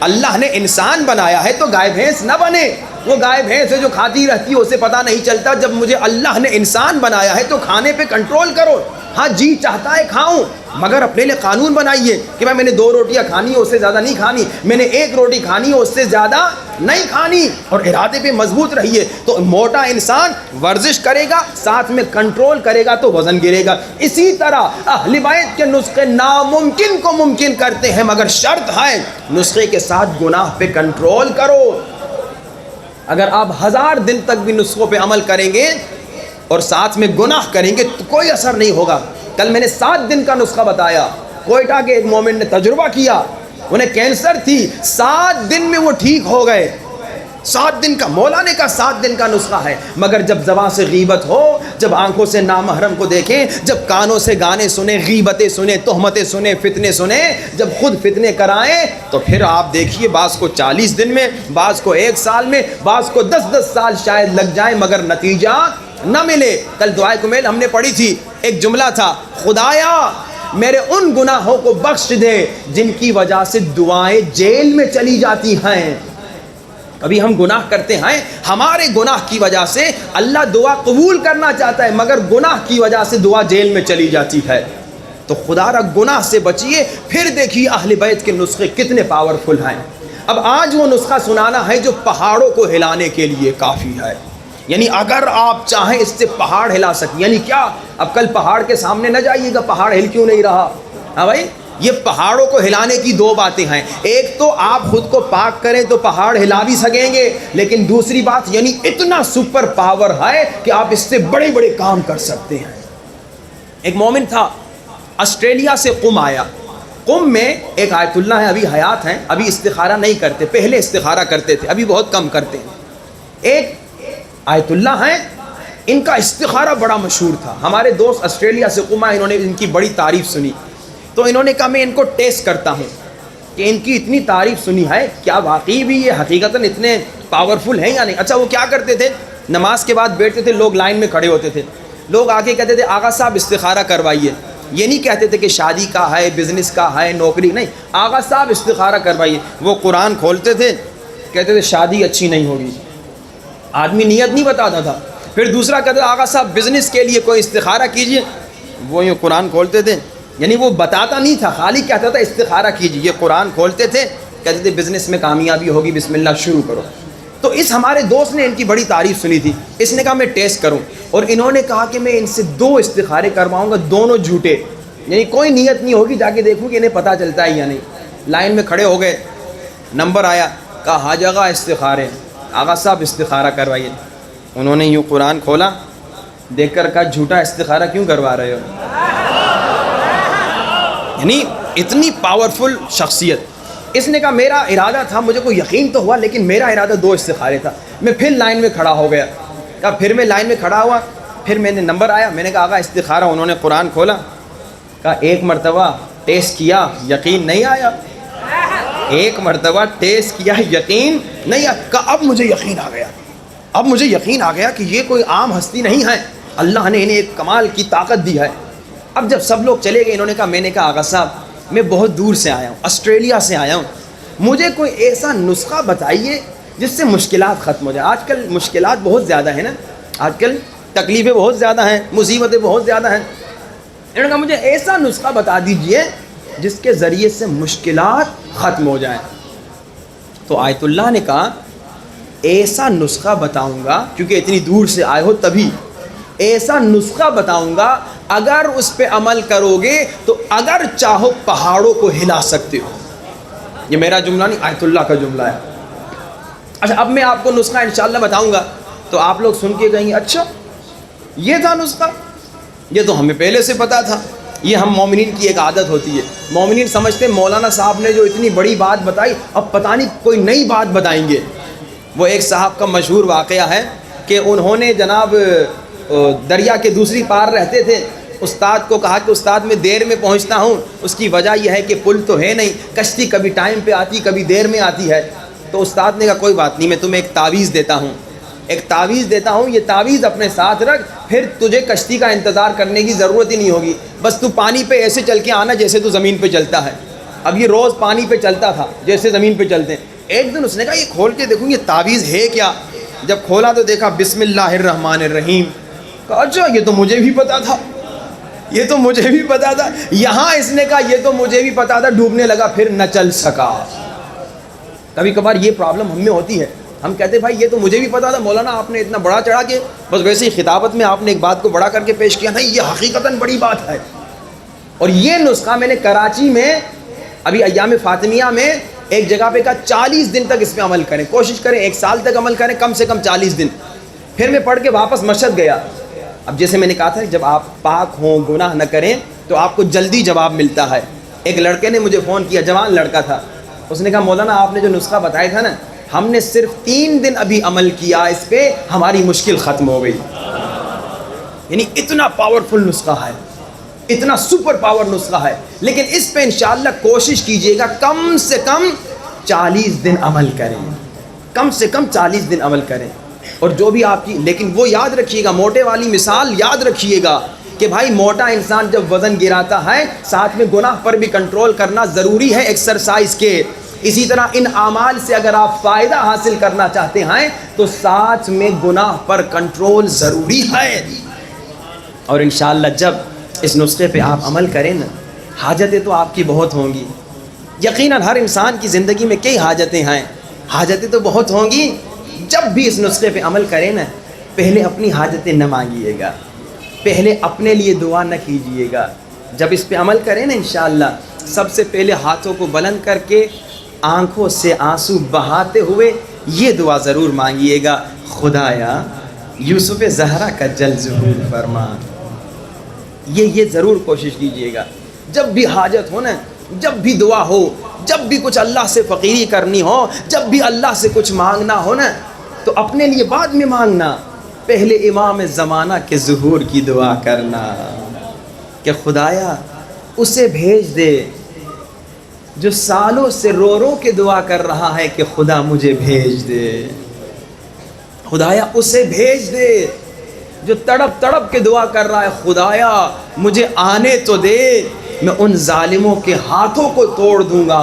اللہ نے انسان بنایا ہے تو گائے بھینس نہ بنے۔ وہ گائے بھینس ہے جو کھاتی رہتی ہے، اسے پتہ نہیں چلتا۔ جب مجھے اللہ نے انسان بنایا ہے تو کھانے پہ کنٹرول کرو۔ ہاں جی چاہتا ہے کھاؤں، مگر اپنے لیے قانون بنائیے کہ میں نے 2 روٹیاں کھانی ہے، اس سے زیادہ نہیں کھانی، میں نے 1 روٹی کھانی ہے، اس سے زیادہ نہیں کھانی، اور ارادے پہ مضبوط رہیے۔ تو موٹا انسان ورزش کرے گا، ساتھ میں کنٹرول کرے گا تو وزن گرے گا۔ اسی طرح اہل بیت کے نسخے ناممکن کو ممکن کرتے ہیں، مگر شرط ہے نسخے کے ساتھ گناہ پہ کنٹرول کرو۔ اگر آپ 1000 دن تک بھی نسخوں پہ عمل کریں گے اور ساتھ میں گناہ کریں گے تو کوئی اثر نہیں ہوگا۔ کل میں نے 7 دن کا نسخہ بتایا، کوئٹہ کے ایک مومن نے تجربہ کیا، انہیں کینسر تھی، 7 دن میں وہ ٹھیک ہو گئے۔ 7 دن کا، مولا نے کہا 7 دن کا نسخہ ہے، مگر جب زبان سے غیبت ہو، جب آنکھوں سے نامحرم کو دیکھیں، جب کانوں سے گانے سنیں، غیبتیں سنیں، تہمتیں سنیں، فتنے سنیں، جب خود فتنے کرائیں، تو پھر آپ دیکھیے بعض کو 40 دن میں، بعض کو 1 سال میں، بعض کو 10 سال شاید لگ جائیں، مگر نتیجہ نہ ملے۔ کل دعائے کمیل ہم نے پڑھی تھی، ایک جملہ تھا، خدایا میرے ان گناہوں کو بخش دے جن کی وجہ سے دعائیں جیل میں چلی جاتی ہیں۔ کبھی ہم گناہ کرتے ہیں، ہمارے گناہ کی وجہ سے اللہ دعا قبول کرنا چاہتا ہے، مگر گناہ کی وجہ سے دعا جیل میں چلی جاتی ہے۔ تو خدا را گناہ سے بچیے، پھر دیکھیے اہل بیت کے نسخے کتنے پاورفل ہیں۔ اب آج وہ نسخہ سنانا ہے جو پہاڑوں کو ہلانے کے لیے کافی ہے، یعنی اگر آپ چاہیں اس سے پہاڑ ہلا سکیں، یعنی کیا؟ اب کل پہاڑ کے سامنے نہ جائیے گا پہاڑ ہل کیوں نہیں رہا، ہاں بھائی، یہ پہاڑوں کو ہلانے کی 2 باتیں ہیں۔ ایک تو آپ خود کو پاک کریں تو پہاڑ ہلا بھی سکیں گے، لیکن دوسری بات یعنی اتنا سپر پاور ہے کہ آپ اس سے بڑے بڑے کام کر سکتے ہیں۔ ایک مومن تھا، آسٹریلیا سے قم آیا، قم میں ایک آیت اللہ ہے، ابھی حیات ہیں، ابھی استخارہ نہیں کرتے، پہلے استخارہ کرتے تھے، ابھی بہت کم کرتے ہیں۔ ایک آیت اللہ ہیں، ان کا استخارہ بڑا مشہور تھا۔ ہمارے دوست آسٹریلیا سے قم آئے، انہوں نے ان کی بڑی تعریف سنی، تو انہوں نے کہا میں ان کو ٹیسٹ کرتا ہوں کہ ان کی اتنی تعریف سنی ہے، کیا واقعی بھی یہ حقیقتاً اتنے پاورفل ہیں یا نہیں۔ اچھا وہ کیا کرتے تھے، نماز کے بعد بیٹھتے تھے، لوگ لائن میں کھڑے ہوتے تھے، لوگ آگے کہتے تھے آغا صاحب استخارہ کروائیے، یہ نہیں کہتے تھے کہ شادی کا ہے، بزنس کا ہے، نوکری، نہیں، آغا صاحب استخارہ کروائیے۔ وہ قرآن کھولتے تھے، کہتے تھے شادی اچھی نہیں ہوگی، آدمی نیت نہیں بتاتا تھا۔ پھر دوسرا کہتے تھے آغا صاحب بزنس کے لیے کوئی استخارہ کیجئے، وہ یوں قرآن کھولتے تھے، یعنی وہ بتاتا نہیں تھا، خالی کہتا تھا استخارہ کیجئے، یہ قرآن کھولتے تھے، کہتے تھے بزنس میں کامیابی ہوگی، بسم اللہ شروع کرو۔ تو اس ہمارے دوست نے ان کی بڑی تعریف سنی تھی، اس نے کہا میں ٹیسٹ کروں، اور انہوں نے کہا کہ میں ان سے 2 استخارے کرواؤں گا، دونوں جھوٹے، یعنی کوئی نیت نہیں ہوگی، جا کے دیکھوں کہ انہیں پتہ چلتا ہے یا نہیں۔ لائن میں کھڑے ہو گئے، نمبر آیا، کہا ہا جگہ استخارے، آغا صاحب استخارہ کروائیے۔ انہوں نے یوں قرآن کھولا، دیکھ کر کہا جھوٹا استخارہ کیوں کروا رہے ہو؟ یعنی اتنی پاورفل شخصیت۔ اس نے کہا میرا ارادہ تھا، مجھے کوئی یقین تو ہوا، لیکن میرا ارادہ 2 استخارے تھا۔ میں پھر لائن میں کھڑا ہو گیا، کہا پھر میں لائن میں کھڑا ہوا، پھر میں نے نمبر آیا، میں نے کہا آغا استخارہ، انہوں نے قرآن کھولا، کہا 1 مرتبہ ٹیسٹ کیا، یقین نہیں آیا، 1 مرتبہ ٹیسٹ کیا، یقین نہیں آیا، کہا اب مجھے یقین آ گیا، اب مجھے یقین آ گیا کہ یہ کوئی عام ہستی نہیں ہے، اللہ نے انہیں ایک کمال کی طاقت دی ہے۔ اب جب سب لوگ چلے گئے، انہوں نے کہا میں نے کہا آغا صاحب میں بہت دور سے آیا ہوں، آسٹریلیا سے آیا ہوں، مجھے کوئی ایسا نسخہ بتائیے جس سے مشکلات ختم ہو جائے۔ آج کل مشکلات بہت زیادہ ہیں نا، آج کل تکلیفیں بہت زیادہ ہیں، مصیبتیں بہت زیادہ ہیں۔ انہوں نے کہا مجھے ایسا نسخہ بتا دیجئے جس کے ذریعے سے مشکلات ختم ہو جائیں. تو آیت اللہ نے کہا ایسا نسخہ بتاؤں گا، کیونکہ اتنی دور سے آئے ہو تبھی، ایسا نسخہ بتاؤں گا اگر اس پہ عمل کرو گے تو اگر چاہو پہاڑوں کو ہلا سکتے ہو. یہ میرا جملہ نہیں، آیت اللہ کا جملہ ہے. اچھا اب میں آپ کو نسخہ انشاءاللہ بتاؤں گا تو آپ لوگ سن کے کہیں گے اچھا یہ تھا نسخہ، یہ تو ہمیں پہلے سے پتا تھا. یہ ہم مومنین کی ایک عادت ہوتی ہے. مومنین سمجھتے ہیں مولانا صاحب نے جو اتنی بڑی بات بتائی اب پتہ نہیں کوئی نئی بات بتائیں گے. وہ ایک صاحب کا مشہور واقعہ ہے کہ انہوں نے جناب دریا کے دوسری پار رہتے تھے. استاد کو کہا کہ استاد میں دیر میں پہنچتا ہوں، اس کی وجہ یہ ہے کہ پل تو ہے نہیں، کشتی کبھی ٹائم پہ آتی کبھی دیر میں آتی ہے. تو استاد نے کہا کوئی بات نہیں، میں تمہیں ایک تعویذ دیتا ہوں، یہ تعویذ اپنے ساتھ رکھ، پھر تجھے کشتی کا انتظار کرنے کی ضرورت ہی نہیں ہوگی، بس تو پانی پہ ایسے چل کے آنا جیسے تو زمین پہ چلتا ہے. اب یہ روز پانی پہ چلتا تھا جیسے زمین پہ چلتے ہیں. ایک دن اس نے کہا یہ کھول کے دیکھوں یہ تعویذ ہے کیا. جب کھولا تو دیکھا بسم اللہ الرحمن الرحیم. کہا اچھا یہ تو مجھے بھی پتا تھا، یہاں اس نے کہا یہ تو مجھے بھی پتا تھا، ڈوبنے لگا پھر نہ چل سکا. کبھی کبھار یہ پرابلم ہم میں ہوتی ہے، ہم کہتے ہیں بھائی یہ تو مجھے بھی پتا تھا، مولانا آپ نے اتنا بڑا چڑھا کے بس ویسے ہی خطابت میں آپ نے ایک بات کو بڑا کر کے پیش کیا. نہیں، یہ حقیقتاً بڑی بات ہے. اور یہ نسخہ میں نے کراچی میں ابھی ایام فاطمیہ میں ایک جگہ پہ کہا 40 دن تک اس پہ عمل کریں، کوشش کریں 1 سال تک عمل کریں، کم سے کم 40 دن. پھر میں پڑھ کے واپس مشہد گیا. اب جیسے میں نے کہا تھا جب آپ پاک ہوں گناہ نہ کریں تو آپ کو جلدی جواب ملتا ہے. ایک لڑکے نے مجھے فون کیا، جوان لڑکا تھا. اس نے کہا مولانا آپ نے جو نسخہ بتایا تھا نا، ہم نے صرف 3 دن ابھی عمل کیا اس پہ، ہماری مشکل ختم ہو گئی. یعنی اتنا پاورفل نسخہ ہے، اتنا سپر پاور نسخہ ہے. لیکن اس پہ انشاءاللہ کوشش کیجئے گا کم سے کم 40 دن عمل کریں، کم سے کم 40 دن عمل کریں. اور جو بھی آپ کی، لیکن وہ یاد رکھیے گا، موٹے والی مثال یاد رکھیے گا کہ بھائی موٹا انسان جب وزن گراتا ہے ساتھ میں گناہ پر بھی کنٹرول کرنا ضروری ہے ایکسرسائز کے. اسی طرح ان اعمال سے اگر آپ فائدہ حاصل کرنا چاہتے ہیں تو ساتھ میں گناہ پر کنٹرول ضروری ہے. اور انشاءاللہ جب اس نسخے پہ آپ عمل کریں نا، حاجتیں تو آپ کی بہت ہوں گی. یقیناً ہر انسان کی زندگی میں کئی حاجتیں ہیں، حاجتیں تو بہت ہوں گی. جب بھی اس نسخے پہ عمل کریں نا، پہلے اپنی حاجتیں نہ مانگیے گا، پہلے اپنے لیے دعا نہ کیجیے گا. جب اس پہ عمل کریں نا انشاءاللہ، سب سے پہلے ہاتھوں کو بلند کر کے آنکھوں سے آنسو بہاتے ہوئے یہ دعا ضرور مانگیے گا، خدایا یوسف زہرا کا جل ظہور فرما. یہ ضرور کوشش کیجیے گا. جب بھی حاجت ہو نا، جب بھی دعا ہو، جب بھی کچھ اللہ سے فقیری کرنی ہو، جب بھی اللہ سے کچھ مانگنا ہو نا، تو اپنے لیے بعد میں مانگنا، پہلے امام زمانہ کے ظہور کی دعا کرنا کہ خدایا اسے بھیج دے جو سالوں سے رو رو کے دعا کر رہا ہے کہ خدا مجھے بھیج دے. خدایا اسے بھیج دے جو تڑپ تڑپ کے دعا کر رہا ہے، خدایا مجھے آنے تو دے، میں ان ظالموں کے ہاتھوں کو توڑ دوں گا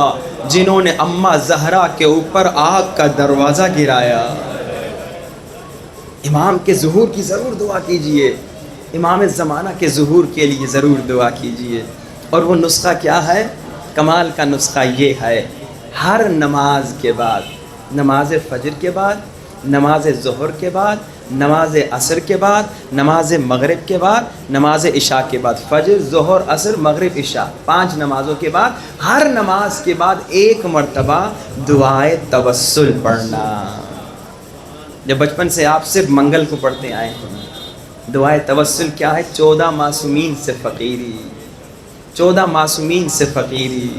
جنہوں نے اماں زہرا کے اوپر آگ کا دروازہ گرایا. امام کے ظہور کی ضرور دعا کیجئے، امام زمانہ کے ظہور کے لیے ضرور دعا کیجئے. اور وہ نسخہ کیا ہے؟ کمال کا نسخہ یہ ہے، ہر نماز کے بعد، نماز فجر کے بعد، نماز ظہر کے بعد، نماز عصر کے بعد، نماز مغرب کے بعد، نماز عشاء کے بعد، فجر ظہر عصر مغرب عشاء 5 نمازوں کے بعد، ہر نماز کے بعد 1 مرتبہ دعائے توسل پڑھنا. جب بچپن سے آپ صرف منگل کو پڑھتے آئے ہیں. دعائے توسل کیا ہے؟ 14 معصومین سے فقیری، 14 معصومین سے فقیری.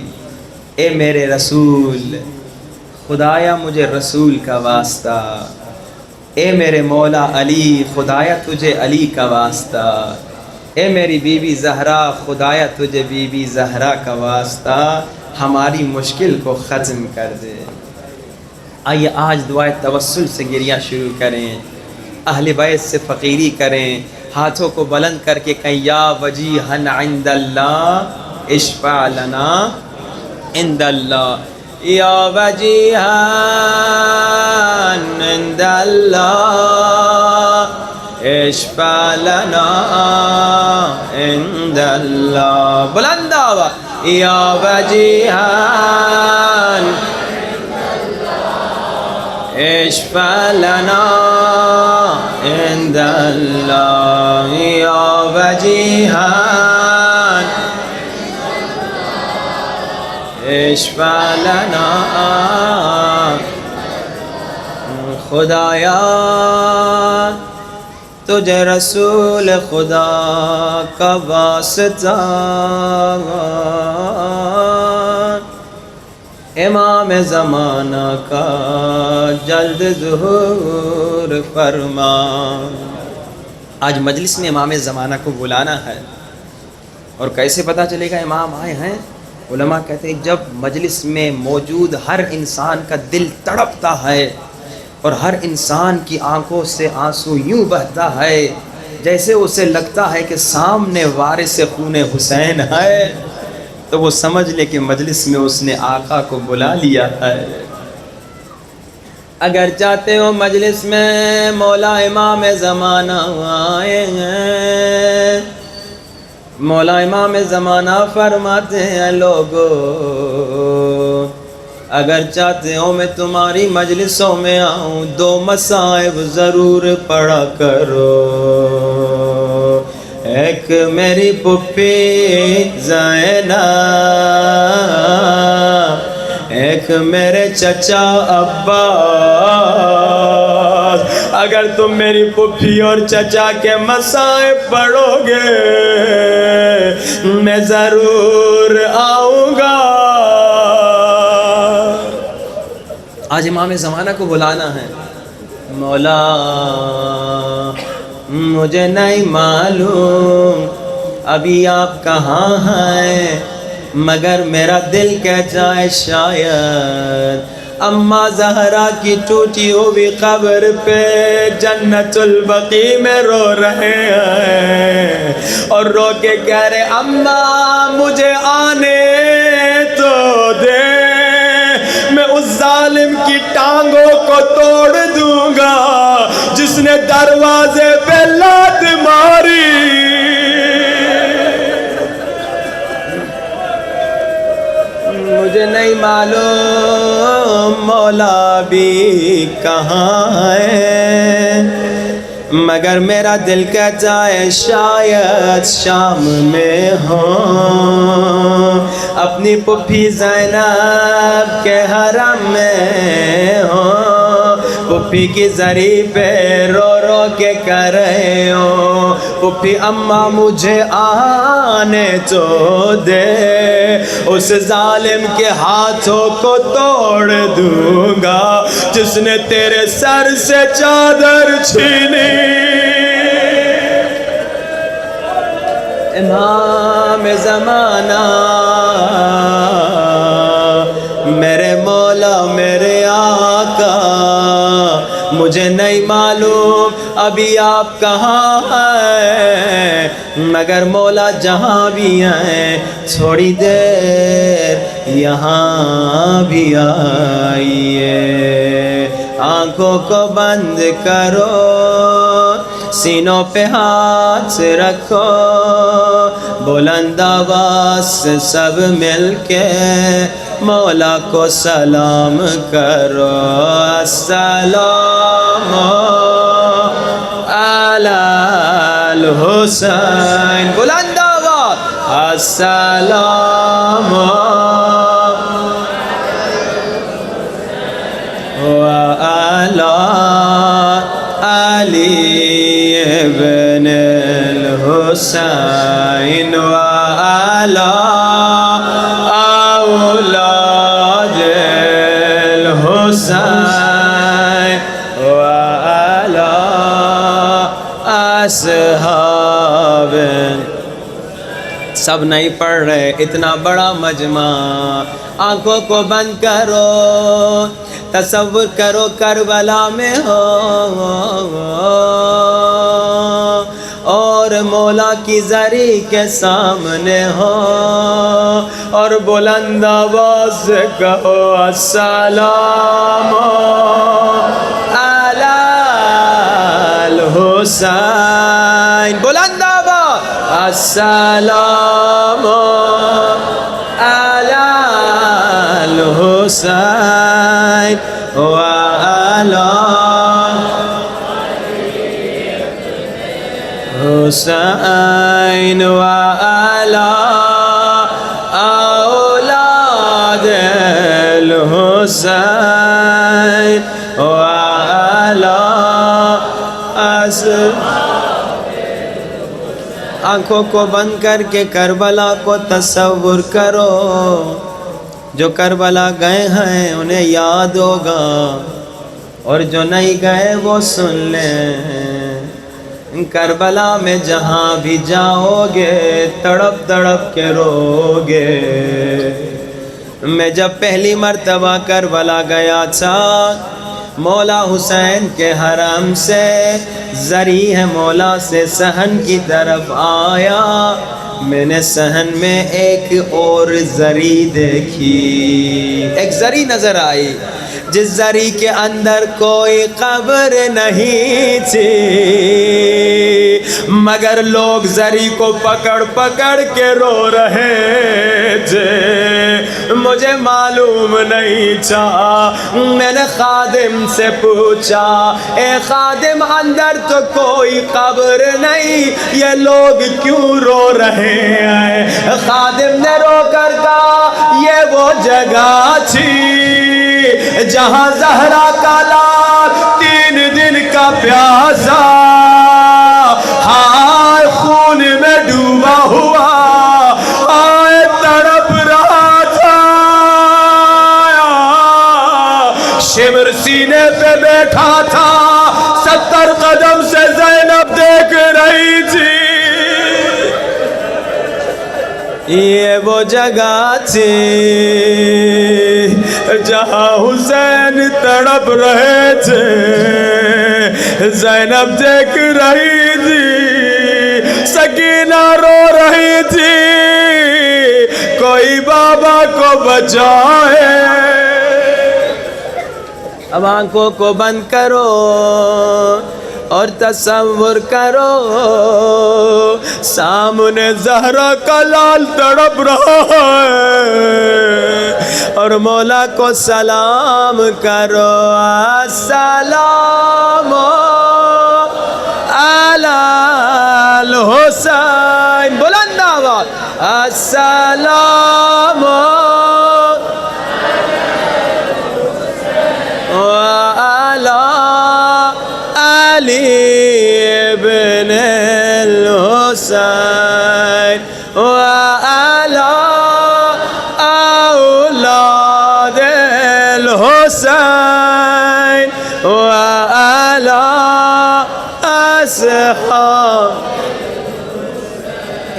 اے میرے رسول، خدایا مجھے رسول کا واسطہ. اے میرے مولا علی، خدایا تجھے علی کا واسطہ. اے میری بی بی زہرا، خدایا تجھے بی بی زہرا کا واسطہ، ہماری مشکل کو ختم کر دے. آئیے آج دعائے توسل سے گریہ شروع کریں، اہل بیت سے فقیری کریں، ہاتھوں کو بلند کر کے کہیں یا وجیہن عند اللہ اشفع لنا عند اللہ، یا وجیہن عند اللہ اشفع لنا عند اللہ. بلند آواز، یا وجیہان اشفع لنا عند اللہ یا وجیہان اشفع لنا خدایا تجھے رسول خدا کا واسطہ امام زمانہ کا جلد ظہور فرما۔ آج مجلس میں امام زمانہ کو بلانا ہے، اور کیسے پتہ چلے گا امام آئے ہیں؟ علماء کہتے ہیں جب مجلس میں موجود ہر انسان کا دل تڑپتا ہے اور ہر انسان کی آنکھوں سے آنسو یوں بہتا ہے جیسے اسے لگتا ہے کہ سامنے وارث خون حسین ہے، تو وہ سمجھ لے کہ مجلس میں اس نے آقا کو بلا لیا ہے۔ اگر چاہتے ہو مجلس میں مولا امام زمانہ آئے ہیں، مولا امام زمانہ فرماتے ہیں لوگو اگر چاہتے ہو میں تمہاری مجلسوں میں آؤں، دو مصائب ضرور پڑھا کرو۔ ایک میری پھپھی زینب، ایک میرے چچا عباس۔ اگر تم میری پھپھی اور چچا کے مصائب پڑھو گے میں ضرور آؤں گا۔ آج امام زمانہ کو بلانا ہے۔ مولا مجھے نہیں معلوم ابھی آپ کہاں ہیں، مگر میرا دل کہتا ہے شاید اماں زہرا کی ٹوٹی ہوئی قبر پہ جنت البقیع میں رو رہے ہیں اور رو کے کہہ رہے اماں مجھے آنے تو دے، میں اس ظالم کی ٹانگوں کو توڑ دوں گا جس نے دروازے پہ لات ماری۔ مجھے نہیں معلوم مولا بھی کہاں ہے، مگر میرا دل کہتا ہے شاید شام میں ہوں، اپنی پھپھی زینب کے حرم میں ہوں، پھپھی کی زری پہ رو رو کے کر رہے ہوں پھپھی اماں مجھے آنے تو دے، اس ظالم کے ہاتھوں کو توڑ دوں گا جس نے تیرے سر سے چادر چھینی۔ امام زمانہ میرے مولا میرے آقا مجھے نہیں معلوم ابھی آپ کہاں ہیں، مگر مولا جہاں بھی ہیں تھوڑی دیر یہاں بھی آئیے، آنکھوں کو بند کرو سینوں پہ ہاتھ رکھو، بلند آواز سے سب مل کے مولا کو سلام کرو، السلام علی الحسین، بلند آواز السلام وعلی علی ابن الحسین وعلی اولاد الحسین وعلی اصحاب۔ سب نہیں پڑھ رہے، اتنا بڑا مجمع، آنکھوں کو بند کرو، تصور کرو کربلا میں ہو اور مولا کی زری کے سامنے ہو اور بلند آواز سے کہو السلام علی الحسین، بلند آواز السلام آلَ الحسین وآل حسین وآل اولاد الحسین وآل آنکھوں کو بند کر کے کربلا کو تصور کرو، جو کربلا گئے ہیں انہیں یاد ہوگا، اور جو نہیں گئے وہ سن لیں۔ کربلا میں جہاں بھی جاؤ گے تڑپ تڑپ کے رو گے۔ میں جب پہلی مرتبہ کربلا گیا تھا، مولا حسین کے حرم سے زری ہے مولا سے صحن کی طرف آیا، میں نے صحن میں ایک اور زری دیکھی، ایک زری نظر آئی جس زری کے اندر کوئی قبر نہیں تھی، مگر لوگ زری کو پکڑ پکڑ کے رو رہے تھے۔ مجھے معلوم نہیں تھا، میں نے خادم سے پوچھا، اے خادم اندر تو کوئی قبر نہیں، یہ لوگ کیوں رو رہے ہیں؟ خادم نے رو کر کہا یہ وہ جگہ تھی جہاں زہرا کا لال 3 دن کا پیاسا ہائے خون میں ڈوبا ہوا آئے تڑپ رہا تھا، شمر سینے پہ بیٹھا تھا، 70 قدم سے زینب دیکھ رہی تھی۔ یہ وہ جگہ تھی جہاں حسین تڑپ رہے تھے، زینب دیکھ رہی تھی، سکینہ رو رہی تھی، کوئی بابا کو بچائے۔ اب آنکھوں کو بند کرو اور تصور کرو، سامنے زہرا کا لال تڑپ رہا ہے، اور مولا کو سلام کرو، السلام علی الحسین، بلند آواز، السلام علی علی ابن الحسین وعلی اولاد الحسین وعلی اصحاب۔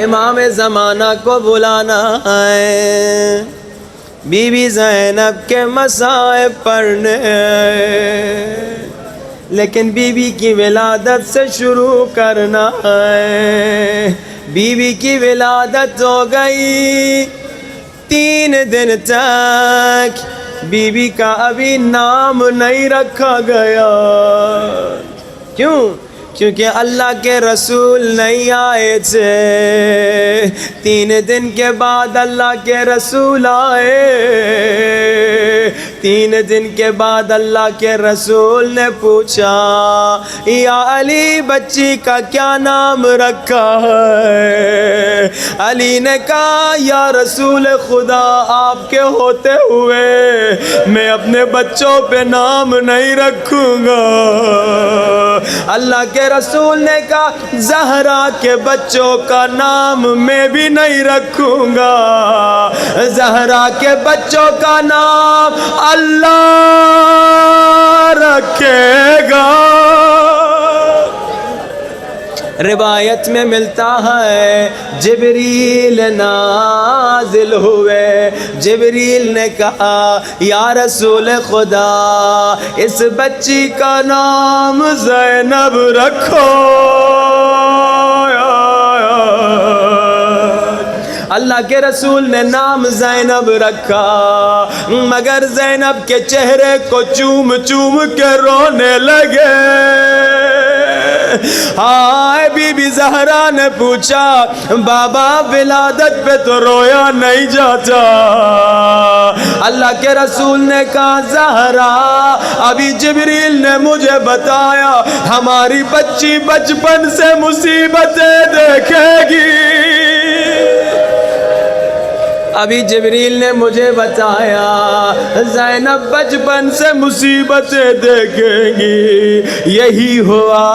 امام زمانہ کو بلانا ہے، بی بی زینب کے مصائب پڑھنے، لیکن بی بی کی ولادت سے شروع کرنا ہے۔ بی بی کی ولادت ہو گئی، 3 دن تک بی بی کا ابھی نام نہیں رکھا گیا۔ کیوں؟ کیونکہ اللہ کے رسول نہیں آئے تھے۔ 3 دن کے بعد اللہ کے رسول آئے، 3 دن کے بعد اللہ کے رسول نے پوچھا یا علی بچی کا کیا نام رکھا ہے؟ علی نے کہا یا رسول خدا آپ کے ہوتے ہوئے میں اپنے بچوں پہ نام نہیں رکھوں گا۔ اللہ کے رسول نے کہا زہرا کے بچوں کا نام میں بھی نہیں رکھوں گا، زہرا کے بچوں کا نام اللہ رکھے گا۔ روایت میں ملتا ہے جبریل نازل ہوئے، جبریل نے کہا یا رسول خدا اس بچی کا نام زینب رکھو۔ اللہ کے رسول نے نام زینب رکھا، مگر زینب کے چہرے کو چوم چوم کے رونے لگے۔ ہائے بی بی زہرا نے پوچھا بابا ولادت پہ تو رویا نہیں جاتا. اللہ کے رسول نے کہا زہرا ابھی جبریل نے مجھے بتایا ہماری بچی بچپن سے مصیبتیں دیکھے گی. ابھی جبریل نے مجھے بتایا زینب بچپن سے مصیبتیں دیکھیں گی. یہی ہوا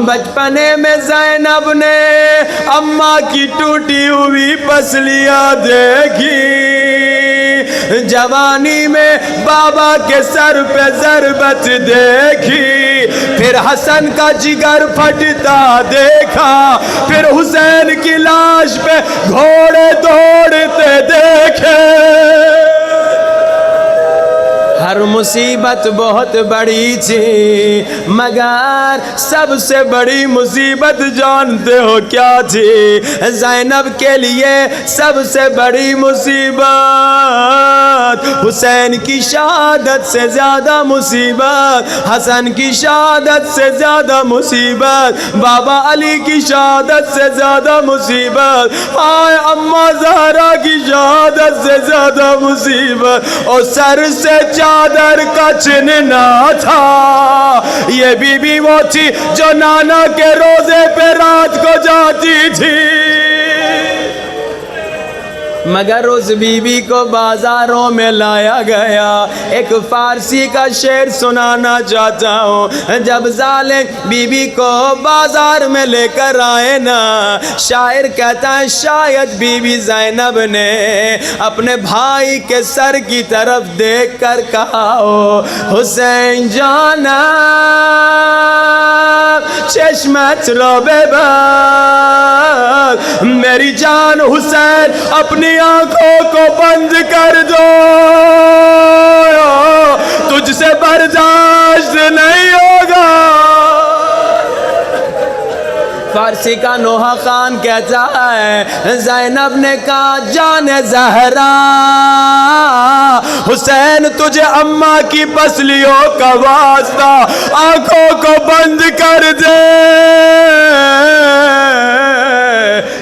بچپنے میں زینب نے اماں کی ٹوٹی ہوئی پسلیاں دیکھی. جوانی میں بابا کے سر پہ ضربت دیکھی. پھر حسن کا جگر پھٹتا دیکھا. پھر حسین کی لاش پہ گھوڑے دوڑتے دیکھے. ہر مصیبت بہت بڑی تھی مگر سب سے بڑی مصیبت جانتے ہو کیا تھی؟ زینب کے لیے سب سے بڑی مصیبت حسین کی شہادت سے زیادہ مصیبت، حسن کی شہادت سے زیادہ مصیبت، بابا علی کی شہادت سے زیادہ مصیبت، آئے اماں زہرا کی شہادت سے زیادہ مصیبت. اور سر سے چادر کا چننا تھا. یہ بی بی وہ تھی جو نانا کے روزے پہ رات کو جاتی تھی. مگر اس بی بی کو بازاروں میں لایا گیا. ایک فارسی کا شعر سنانا چاہتا ہوں. جب ظالم بی بی کو بازار میں لے کر آئے نا، شاعر کہتا ہے شاید بی بی زینب نے اپنے بھائی کے سر کی طرف دیکھ کر کہا ہو حسین جانا چشمت رو ببند، میری جان حسین اپنی آنکھوں کو بند کر دو، تجھ سے برداشت نہیں ہوگا. فارسی کا نوحہ خان کہتا ہے زینب نے کہا جان زہرا حسین تجھے اماں کی پسلیوں کا واسطہ آنکھوں کو بند کر دے.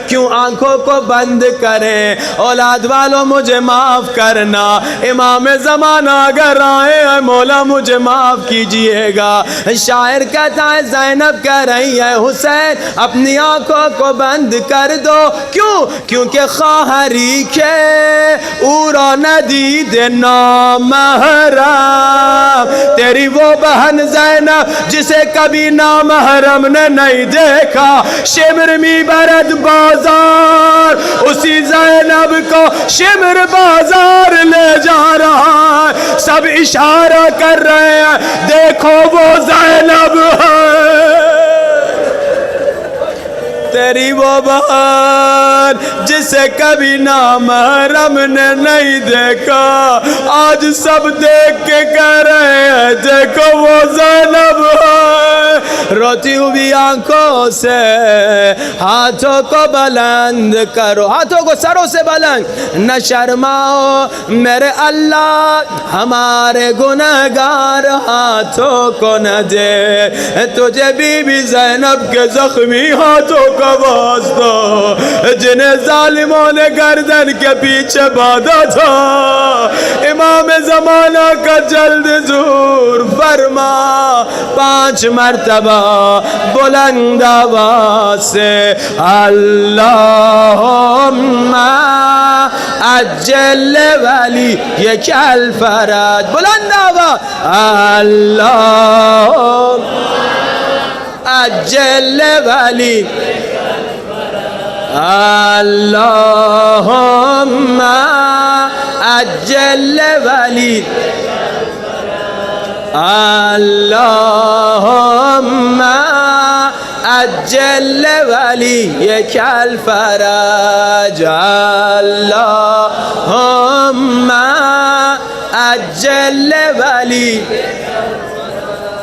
کیوں آنکھوں کو بند کریں؟ اولاد والوں مجھے معاف کرنا، امام زمانہ اگر آئے ہیں مولا مجھے معاف کیجئے گا. شاعر کہتا ہے زینب کہہ رہی ہے حسین اپنی آنکھوں کو بند کر دو. کیوں؟ کیونکہ خواہری کے اورا ندید نامحرم، تیری وہ بہن زینب جسے کبھی نامحرم نے نہیں دیکھا. شمر می برد بازار، اسی زینب کو شمر بازار لے جا رہا ہے. سب اشارہ کر رہے ہیں دیکھو وہ زینب ہے. تیری وہ بہن جسے کبھی نامحرم نے نہیں دیکھا، آج سب دیکھ کے کہہ رہے ہیں دیکھو وہ زینب ہے. روتی ہوئی آنکھوں سے ہاتھوں کو بلند کرو، ہاتھوں کو سروں سے بلند. نہ شرماؤ میرے اللہ ہمارے گنہگار ہاتھوں کو نہ دے. تجھے بی بی زینب کے زخمی ہاتھوں کا واسطہ جنہیں ظالموں نے گردن کے پیچھے باندھا تھا. امام زمانہ کا جلد ظہور فرما 5 مرتبہ بلند آواز سے اللہم اجل ولی یک الفرج. بلند آواز اللہم اجل ولی اللہم اجل ولی اللہم اجل ولیک الفرج. اللہم اجل ولی.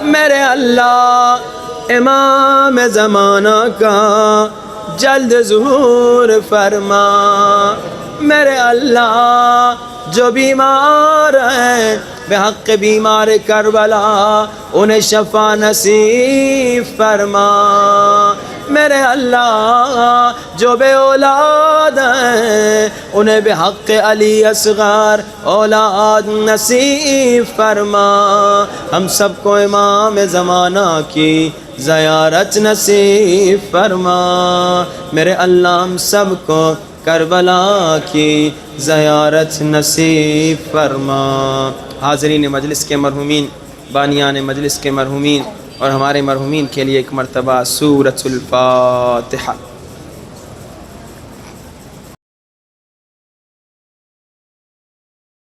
میرے اللہ امام زمانہ کا جلد ظہور فرما. میرے اللہ جو بیمار ہیں بحق بیمار کربلا انہیں شفا نصیب فرما۔ میرے اللہ جو بے اولاد ہیں انہیں بحق علی اصغر اولاد نصیب فرما۔ ہم سب کو امام زمانہ کی زیارت نصیب فرما۔ میرے اللہ ہم سب کو کربلا کی زیارت نصیب فرما۔ حاضرین مجلس کے مرحومین، بانیان مجلس کے مرحومین اور ہمارے مرحومین کے لیے ایک مرتبہ سورۃ الفاتحہ۔